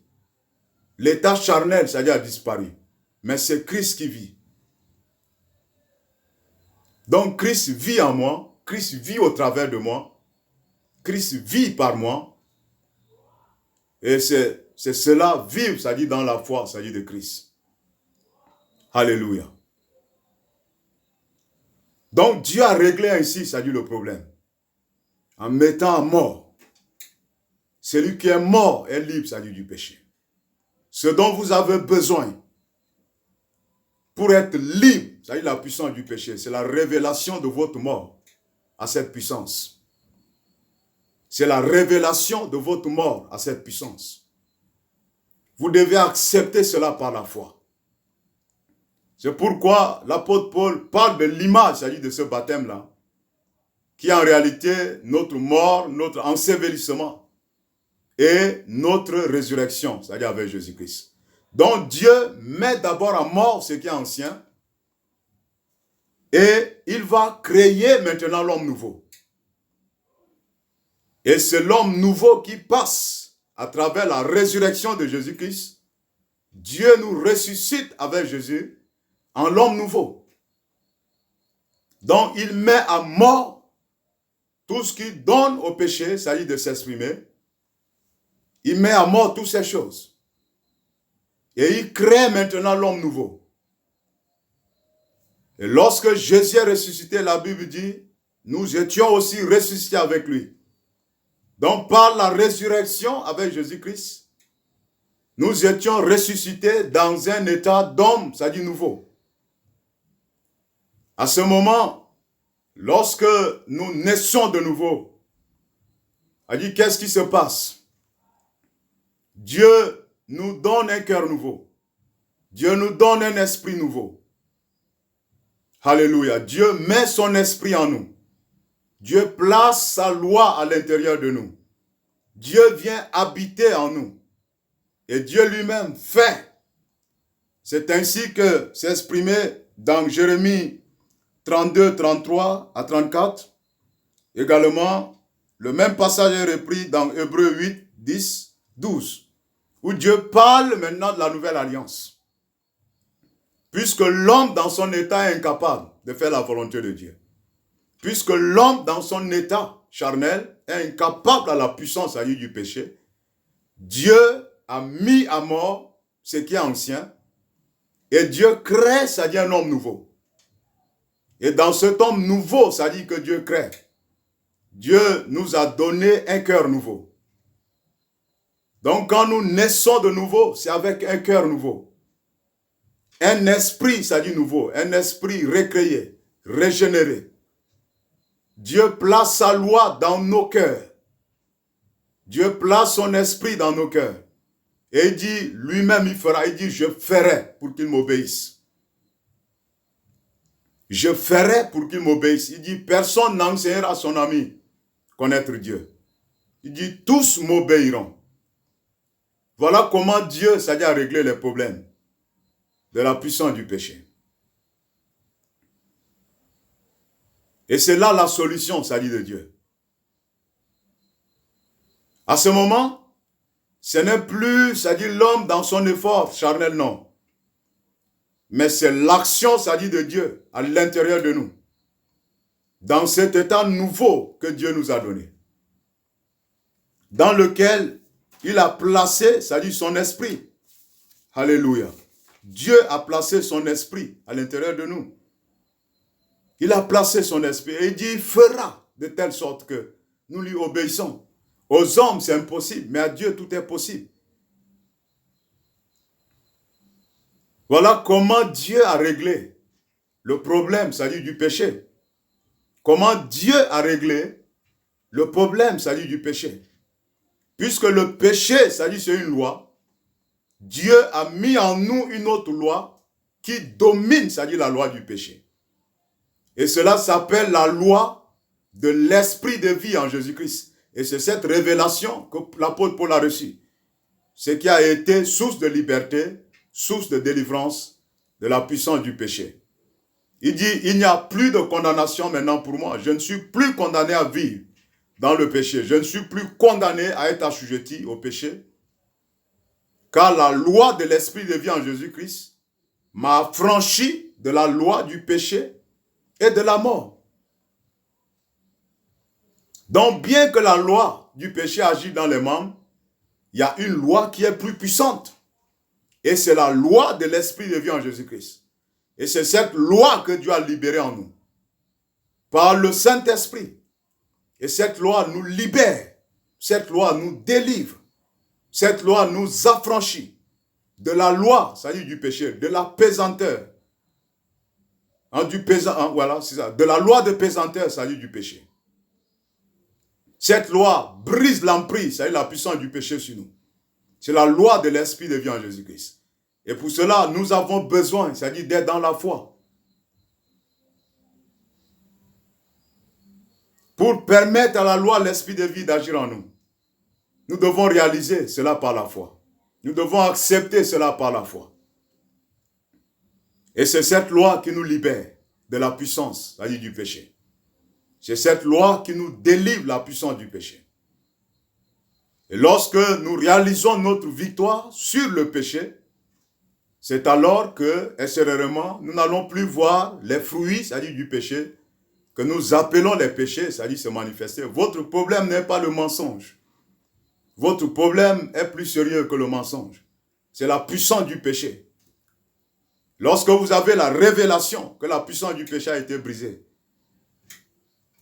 L'état charnel, c'est-à-dire a disparu. Mais c'est Christ qui vit. Donc, Christ vit en moi, Christ vit au travers de moi, Christ vit par moi. Et c'est cela, vivre, c'est-à-dire dans la foi, c'est-à-dire de Christ. Alléluia. Donc Dieu a réglé ainsi, c'est-à-dire le problème. En mettant à mort. Celui qui est mort est libre, c'est-à-dire du péché. Ce dont vous avez besoin pour être libre, c'est-à-dire la puissance du péché, c'est la révélation de votre mort à cette puissance. C'est la révélation de votre mort à cette puissance. Vous devez accepter cela par la foi. C'est pourquoi l'apôtre Paul parle de l'image, c'est-à-dire de ce baptême-là, qui est en réalité notre mort, notre ensevelissement et notre résurrection, c'est-à-dire avec Jésus-Christ. Donc Dieu met d'abord à mort ce qui est ancien et il va créer maintenant l'homme nouveau. Et c'est l'homme nouveau qui passe à travers la résurrection de Jésus-Christ. Dieu nous ressuscite avec Jésus en l'homme nouveau. Donc, il met à mort tout ce qui donne au péché, c'est-à-dire de s'exprimer. Il met à mort toutes ces choses. Et il crée maintenant l'homme nouveau. Et lorsque Jésus est ressuscité, la Bible dit, nous étions aussi ressuscités avec lui. Donc, par la résurrection avec Jésus-Christ, nous étions ressuscités dans un état d'homme, c'est-à-dire nouveau. À ce moment, lorsque nous naissons de nouveau, elle dit, qu'est-ce qui se passe? Dieu nous donne un cœur nouveau. Dieu nous donne un esprit nouveau. Alléluia. Dieu met son esprit en nous. Dieu place sa loi à l'intérieur de nous. Dieu vient habiter en nous. Et Dieu lui-même fait. C'est ainsi que c'est exprimé dans Jérémie 32, 33 à 34. Également, le même passage est repris dans Hébreux 8, 10, 12, où Dieu parle maintenant de la nouvelle alliance. Puisque l'homme dans son état est incapable de faire la volonté de Dieu. Puisque l'homme dans son état charnel est incapable à la puissance du péché, Dieu a mis à mort ce qui est ancien et Dieu crée, c'est-à-dire un homme nouveau. Et dans cet homme nouveau, ça dit que Dieu crée. Dieu nous a donné un cœur nouveau. Donc quand nous naissons de nouveau, c'est avec un cœur nouveau. Un esprit, ça dit nouveau, un esprit recréé, régénéré. Dieu place sa loi dans nos cœurs. Dieu place son esprit dans nos cœurs. Et il dit, lui-même il fera, il dit, je ferai pour qu'il m'obéisse. Je ferai pour qu'il m'obéisse. Il dit, personne n'enseignera à son ami connaître Dieu. Il dit, tous m'obéiront. Voilà comment Dieu, c'est-à-dire régler les problèmes de la puissance du péché. Et c'est là la solution, ça dit de Dieu. À ce moment, ce n'est plus, ça dit l'homme dans son effort charnel, non. Mais c'est l'action, ça dit de Dieu, à l'intérieur de nous. Dans cet état nouveau que Dieu nous a donné. Dans lequel il a placé, ça dit son esprit. Alléluia. Dieu a placé son esprit à l'intérieur de nous. Il a placé son esprit et il dit, il fera de telle sorte que nous lui obéissons. Aux hommes, c'est impossible, mais à Dieu, tout est possible. Voilà comment Dieu a réglé le problème, c'est-à-dire du péché. Comment Dieu a réglé le problème, c'est-à-dire du péché. Puisque le péché, c'est-à-dire c'est une loi, Dieu a mis en nous une autre loi qui domine, c'est-à-dire la loi du péché. Et cela s'appelle la loi de l'esprit de vie en Jésus-Christ. Et c'est cette révélation que l'apôtre Paul a reçue. Ce qui a été source de liberté, source de délivrance de la puissance du péché. Il dit, il n'y a plus de condamnation maintenant pour moi. Je ne suis plus condamné à vivre dans le péché. Je ne suis plus condamné à être assujetti au péché. Car la loi de l'esprit de vie en Jésus-Christ m'a affranchi de la loi du péché et de la mort. Donc, bien que la loi du péché agisse dans les membres, il y a une loi qui est plus puissante. Et c'est la loi de l'esprit de vie en Jésus-Christ. Et c'est cette loi que Dieu a libérée en nous. Par le Saint-Esprit. Et cette loi nous libère. Cette loi nous délivre. Cette loi nous affranchit de la loi, c'est-à-dire du péché, de la pesanteur. Voilà, c'est ça. De la loi de pesanteur, c'est-à-dire du péché. Cette loi brise l'emprise, c'est-à-dire la puissance du péché sur nous. C'est la loi de l'esprit de vie en Jésus-Christ. Et pour cela, nous avons besoin, c'est-à-dire d'être dans la foi. Pour permettre à la loi de l'esprit de vie d'agir en nous. Nous devons réaliser cela par la foi. Nous devons accepter cela par la foi. Et c'est cette loi qui nous libère de la puissance, c'est-à-dire du péché. C'est cette loi qui nous délivre la puissance du péché. Et lorsque nous réalisons notre victoire sur le péché, c'est alors que, extérieurement, nous n'allons plus voir les fruits, c'est-à-dire du péché, que nous appelons les péchés, c'est-à-dire se manifester. Votre problème n'est pas le mensonge. Votre problème est plus sérieux que le mensonge. C'est la puissance du péché. Lorsque vous avez la révélation que la puissance du péché a été brisée,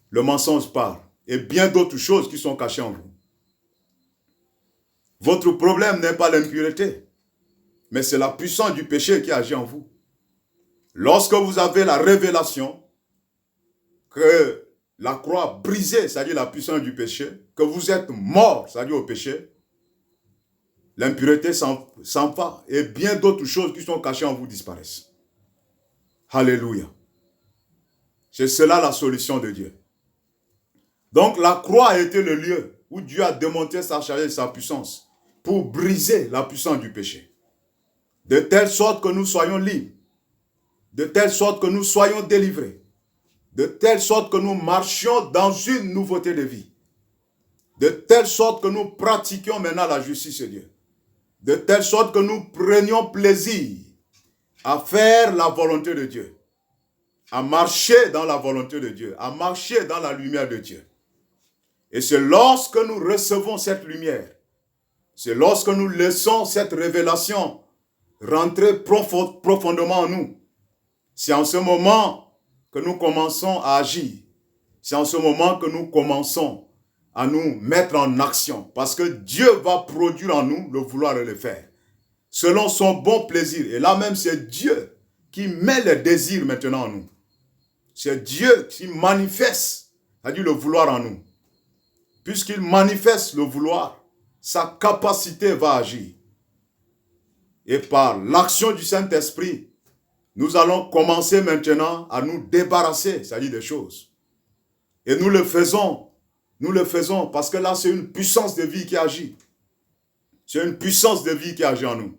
le mensonge part. Et bien d'autres choses qui sont cachées en vous. Votre problème n'est pas l'impureté, mais c'est la puissance du péché qui agit en vous. Lorsque vous avez la révélation que la croix a brisé, c'est-à-dire la puissance du péché, que vous êtes mort, c'est-à-dire au péché, l'impureté s'en va et bien d'autres choses qui sont cachées en vous disparaissent. Alléluia. C'est cela la solution de Dieu. Donc la croix a été le lieu où Dieu a démontré sa charge et sa puissance pour briser la puissance du péché. De telle sorte que nous soyons libres. De telle sorte que nous soyons délivrés. De telle sorte que nous marchions dans une nouveauté de vie. De telle sorte que nous pratiquions maintenant la justice de Dieu. De telle sorte que nous prenions plaisir à faire la volonté de Dieu. À marcher dans la volonté de Dieu. À marcher dans la lumière de Dieu. Et c'est lorsque nous recevons cette lumière, c'est lorsque nous laissons cette révélation rentrer profondément en nous. C'est en ce moment que nous commençons à agir. C'est en ce moment que nous commençons à nous mettre en action. Parce que Dieu va produire en nous le vouloir et le faire. Selon son bon plaisir. Et là même, c'est Dieu qui met les désirs maintenant en nous. C'est Dieu qui manifeste, c'est-à-dire le vouloir en nous. Puisqu'il manifeste le vouloir, sa capacité va agir. Et par l'action du Saint-Esprit, nous allons commencer maintenant à nous débarrasser, c'est-à-dire des choses. Et nous le faisons parce que là, c'est une puissance de vie qui agit. C'est une puissance de vie qui agit en nous.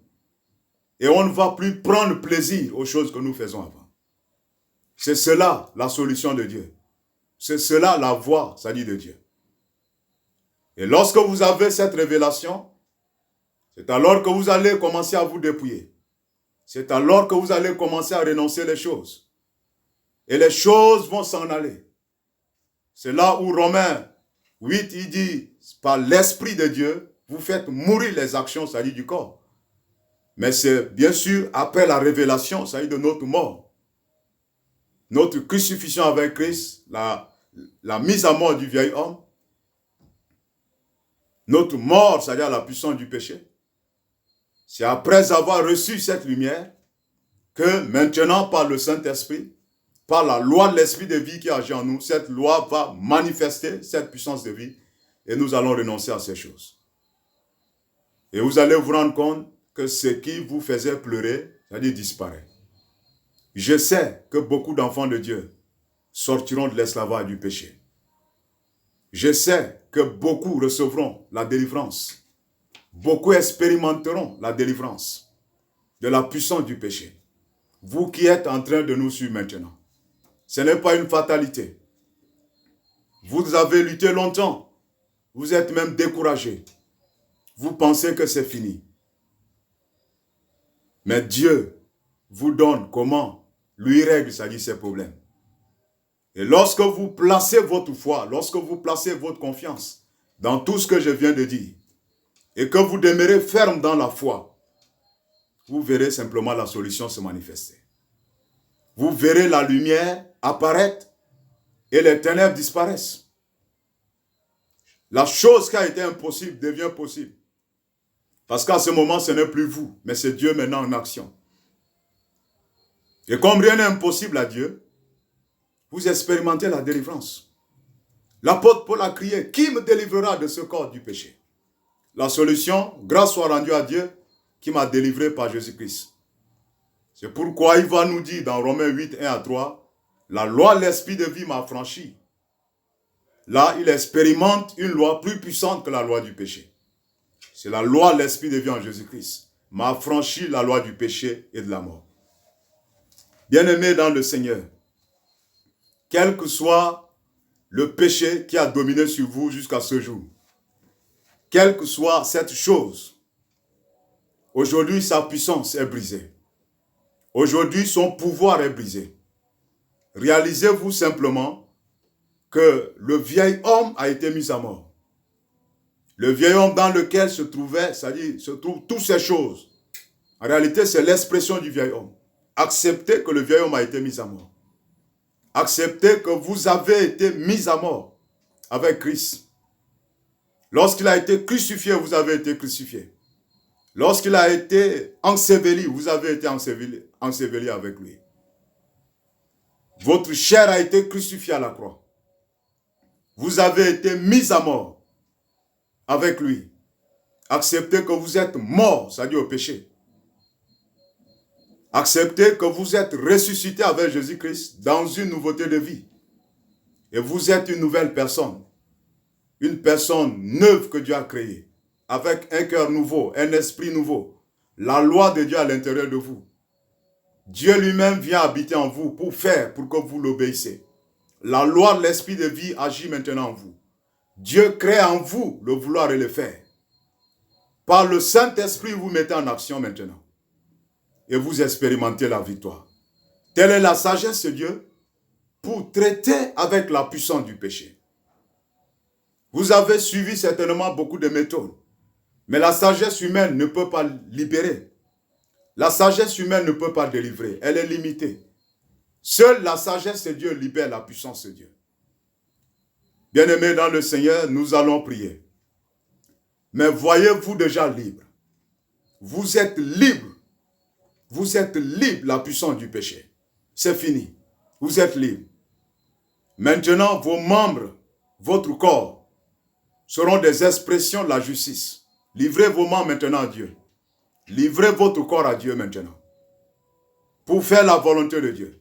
Et on ne va plus prendre plaisir aux choses que nous faisons avant. C'est cela la solution de Dieu. C'est cela la voie, c'est-à-dire de Dieu. Et lorsque vous avez cette révélation, c'est alors que vous allez commencer à vous dépouiller. C'est alors que vous allez commencer à renoncer les choses. Et les choses vont s'en aller. C'est là où Romains 8, il dit, par l'Esprit de Dieu, vous faites mourir les actions, c'est-à-dire du corps. Mais c'est bien sûr après la révélation, c'est-à-dire de notre mort. Notre crucifixion avec Christ, la mise à mort du vieil homme, notre mort, c'est-à-dire la puissance du péché. C'est après avoir reçu cette lumière que maintenant, par le Saint-Esprit, par la loi de l'Esprit de vie qui agit en nous, cette loi va manifester cette puissance de vie et nous allons renoncer à ces choses. Et vous allez vous rendre compte que ce qui vous faisait pleurer, c'est-à-dire disparaît. Je sais que beaucoup d'enfants de Dieu sortiront de l'esclavage du péché. Je sais que beaucoup recevront la délivrance. Beaucoup expérimenteront la délivrance de la puissance du péché. Vous qui êtes en train de nous suivre maintenant, ce n'est pas une fatalité. Vous avez lutté longtemps. Vous êtes même découragé. Vous pensez que c'est fini. Mais Dieu vous donne comment lui règle, c'est-à-dire ses problèmes. Et lorsque vous placez votre foi, lorsque vous placez votre confiance dans tout ce que je viens de dire, et que vous demeurez ferme dans la foi, vous verrez simplement la solution se manifester. Vous verrez la lumière apparaître et les ténèbres disparaissent. La chose qui a été impossible devient possible. Parce qu'à ce moment, ce n'est plus vous, mais c'est Dieu maintenant en action. Et comme rien n'est impossible à Dieu, vous expérimentez la délivrance. L'apôtre Paul a crié, qui me délivrera de ce corps du péché? La solution, grâce soit rendue à Dieu qui m'a délivré par Jésus-Christ. C'est pourquoi il va nous dire dans Romains 8, 1 à 3, la loi de l'esprit de vie m'a franchi. Là, il expérimente une loi plus puissante que la loi du péché. C'est la loi de l'esprit de vie en Jésus-Christ. M'a franchi la loi du péché et de la mort. Bien-aimés dans le Seigneur, quel que soit le péché qui a dominé sur vous jusqu'à ce jour, quelle que soit cette chose, aujourd'hui sa puissance est brisée. Aujourd'hui son pouvoir est brisé. Réalisez-vous simplement que le vieil homme a été mis à mort. Le vieil homme dans lequel se trouvait, c'est-à-dire se trouvent toutes ces choses. En réalité, c'est l'expression du vieil homme. Acceptez que le vieil homme a été mis à mort. Acceptez que vous avez été mis à mort avec Christ. Lorsqu'il a été crucifié, vous avez été crucifié. Lorsqu'il a été enseveli, vous avez été enseveli avec lui. Votre chair a été crucifiée à la croix. Vous avez été mis à mort avec lui. Acceptez que vous êtes mort, c'est-à-dire au péché. Acceptez que vous êtes ressuscité avec Jésus-Christ dans une nouveauté de vie. Et vous êtes une nouvelle personne. Une personne neuve que Dieu a créée. Avec un cœur nouveau, un esprit nouveau. La loi de Dieu à l'intérieur de vous. Dieu lui-même vient habiter en vous pour que vous l'obéissez. La loi de l'esprit de vie agit maintenant en vous. Dieu crée en vous le vouloir et le faire. Par le Saint-Esprit, vous mettez en action maintenant. Et vous expérimentez la victoire. Telle est la sagesse de Dieu pour traiter avec la puissance du péché. Vous avez suivi certainement beaucoup de méthodes. Mais la sagesse humaine ne peut pas libérer. La sagesse humaine ne peut pas délivrer. Elle est limitée. Seule la sagesse de Dieu libère la puissance de Dieu. Bien-aimés dans le Seigneur, nous allons prier. Mais voyez-vous déjà libre. Vous êtes libre. Vous êtes libre, la puissance du péché. C'est fini. Vous êtes libre. Maintenant, vos membres, votre corps, seront des expressions de la justice. Livrez vos membres maintenant à Dieu. Livrez votre corps à Dieu maintenant. Pour faire la volonté de Dieu.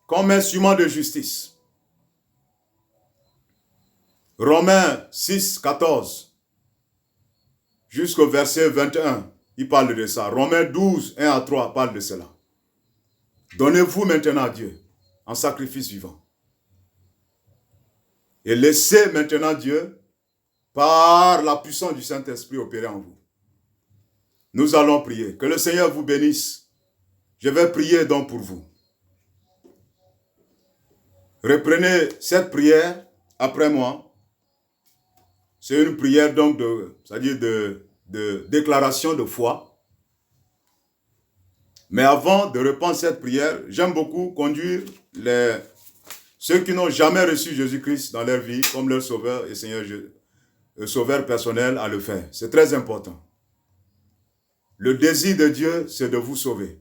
Comme instrument de justice. Romains 6, 14. Jusqu'au verset 21, il parle de ça. Romains 12, 1 à 3 parle de cela. Donnez-vous maintenant à Dieu en sacrifice vivant. Et laissez maintenant Dieu, par la puissance du Saint-Esprit, opérer en vous. Nous allons prier. Que le Seigneur vous bénisse. Je vais prier donc pour vous. Reprenez cette prière après moi. C'est une prière donc c'est-à-dire de déclaration de foi. Mais avant de répondre cette prière, j'aime beaucoup conduire ceux qui n'ont jamais reçu Jésus-Christ dans leur vie comme leur sauveur et Seigneur, sauveur personnel à le faire. C'est très important. Le désir de Dieu, c'est de vous sauver.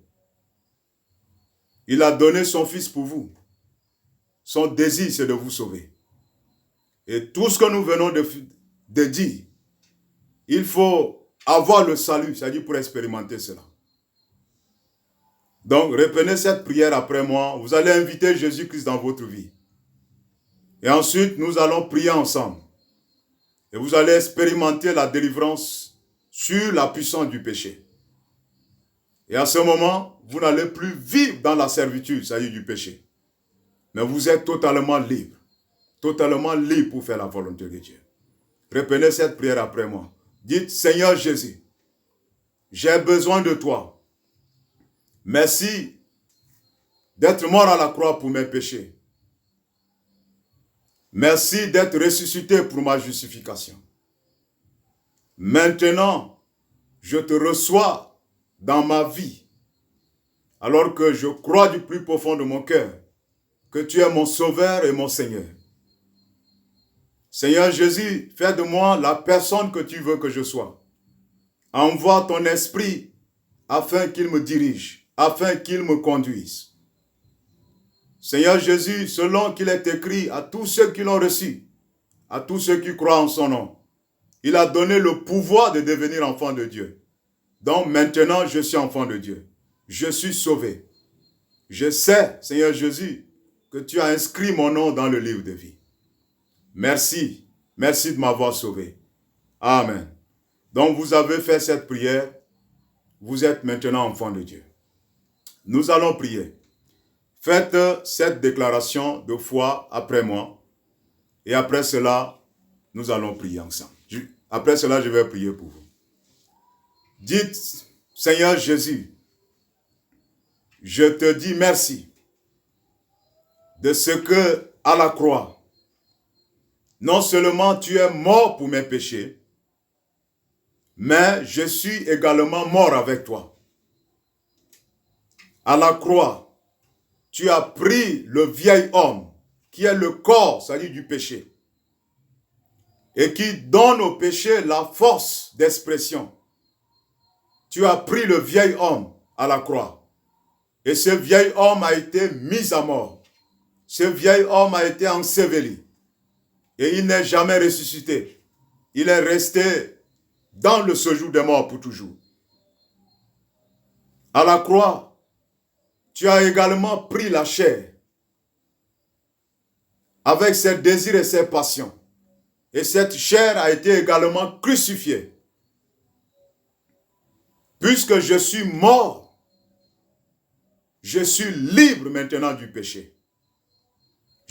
Il a donné son Fils pour vous. Son désir, c'est de vous sauver. Et tout ce que nous venons de dire, il faut avoir le salut, c'est-à-dire pour expérimenter cela. Donc, reprenez cette prière après moi. Vous allez inviter Jésus-Christ dans votre vie. Et ensuite, nous allons prier ensemble. Et vous allez expérimenter la délivrance sur la puissance du péché. Et à ce moment, vous n'allez plus vivre dans la servitude, c'est-à-dire du péché. Mais vous êtes totalement libre. Totalement libre pour faire la volonté de Dieu. Reprenez cette prière après moi. Dites, Seigneur Jésus, j'ai besoin de toi. Merci d'être mort à la croix pour mes péchés. Merci d'être ressuscité pour ma justification. Maintenant, je te reçois dans ma vie, alors que je crois du plus profond de mon cœur que tu es mon sauveur et mon Seigneur. Seigneur Jésus, fais de moi la personne que tu veux que je sois. Envoie ton esprit afin qu'il me dirige, afin qu'il me conduise. Seigneur Jésus, selon qu'il est écrit à tous ceux qui l'ont reçu, à tous ceux qui croient en son nom, il a donné le pouvoir de devenir enfant de Dieu. Donc maintenant, je suis enfant de Dieu. Je suis sauvé. Je sais, Seigneur Jésus, que tu as inscrit mon nom dans le livre de vie. Merci. Merci de m'avoir sauvé. Amen. Donc vous avez fait cette prière. Vous êtes maintenant enfant de Dieu. Nous allons prier. Faites cette déclaration de foi après moi. Et après cela, nous allons prier ensemble. Après cela, je vais prier pour vous. Dites, Seigneur Jésus, je te dis merci de ce que, à la croix, non seulement tu es mort pour mes péchés, mais je suis également mort avec toi. À la croix, tu as pris le vieil homme, qui est le corps, c'est-à-dire du péché, et qui donne au péché la force d'expression. Tu as pris le vieil homme à la croix. Et ce vieil homme a été mis à mort. Ce vieil homme a été enseveli. Et il n'est jamais ressuscité. Il est resté dans le séjour des morts pour toujours. À la croix, tu as également pris la chair avec ses désirs et ses passions. Et cette chair a été également crucifiée. Puisque je suis mort, je suis libre maintenant du péché.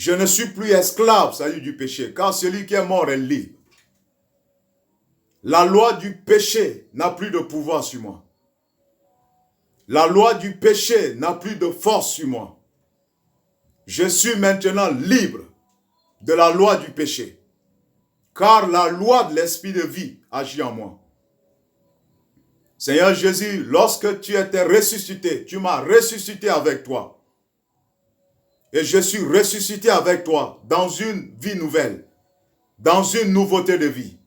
Je ne suis plus esclave, ça dit, du péché, car celui qui est mort est libre. La loi du péché n'a plus de pouvoir sur moi. La loi du péché n'a plus de force sur moi. Je suis maintenant libre de la loi du péché, car la loi de l'esprit de vie agit en moi. Seigneur Jésus, lorsque tu étais ressuscité, tu m'as ressuscité avec toi. Et je suis ressuscité avec toi dans une vie nouvelle, dans une nouveauté de vie.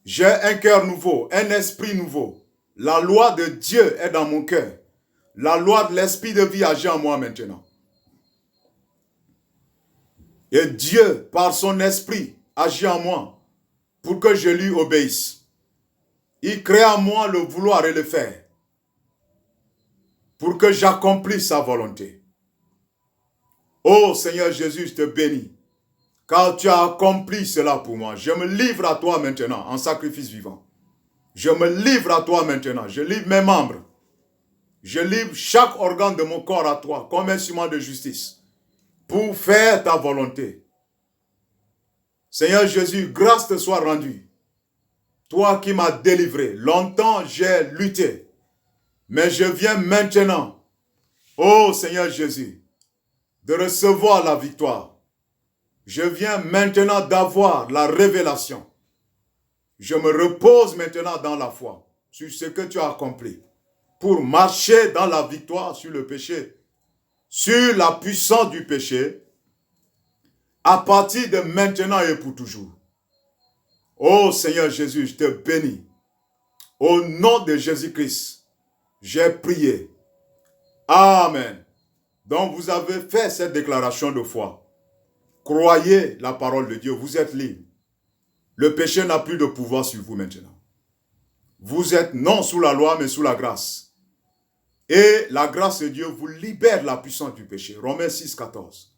J'ai un cœur nouveau, un esprit nouveau. La loi de Dieu est dans mon cœur. La loi de l'esprit de vie agit en moi maintenant. Et Dieu, par son esprit, agit en moi pour que je lui obéisse. Il crée en moi le vouloir et le faire pour que j'accomplisse sa volonté. Oh Seigneur Jésus, je te bénis, car tu as accompli cela pour moi. Je me livre à toi maintenant en sacrifice vivant. Je me livre à toi maintenant. Je livre mes membres. Je livre chaque organe de mon corps à toi comme instrument de justice pour faire ta volonté. Seigneur Jésus, grâce te soit rendue. Toi qui m'as délivré, longtemps j'ai lutté, mais je viens maintenant, ô Seigneur Jésus, de recevoir la victoire. Je viens maintenant d'avoir la révélation. Je me repose maintenant dans la foi, sur ce que tu as accompli, pour marcher dans la victoire sur le péché, sur la puissance du péché, à partir de maintenant et pour toujours. Ô Seigneur Jésus, je te bénis. Au nom de Jésus-Christ, j'ai prié. Amen. Donc vous avez fait cette déclaration de foi. Croyez la parole de Dieu, vous êtes libre. Le péché n'a plus de pouvoir sur vous maintenant. Vous êtes non sous la loi, mais sous la grâce. Et la grâce de Dieu vous libère de la puissance du péché. Romains 6, 14.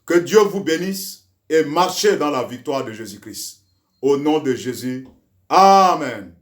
Que Dieu vous bénisse et marchez dans la victoire de Jésus-Christ. Au nom de Jésus. Amen.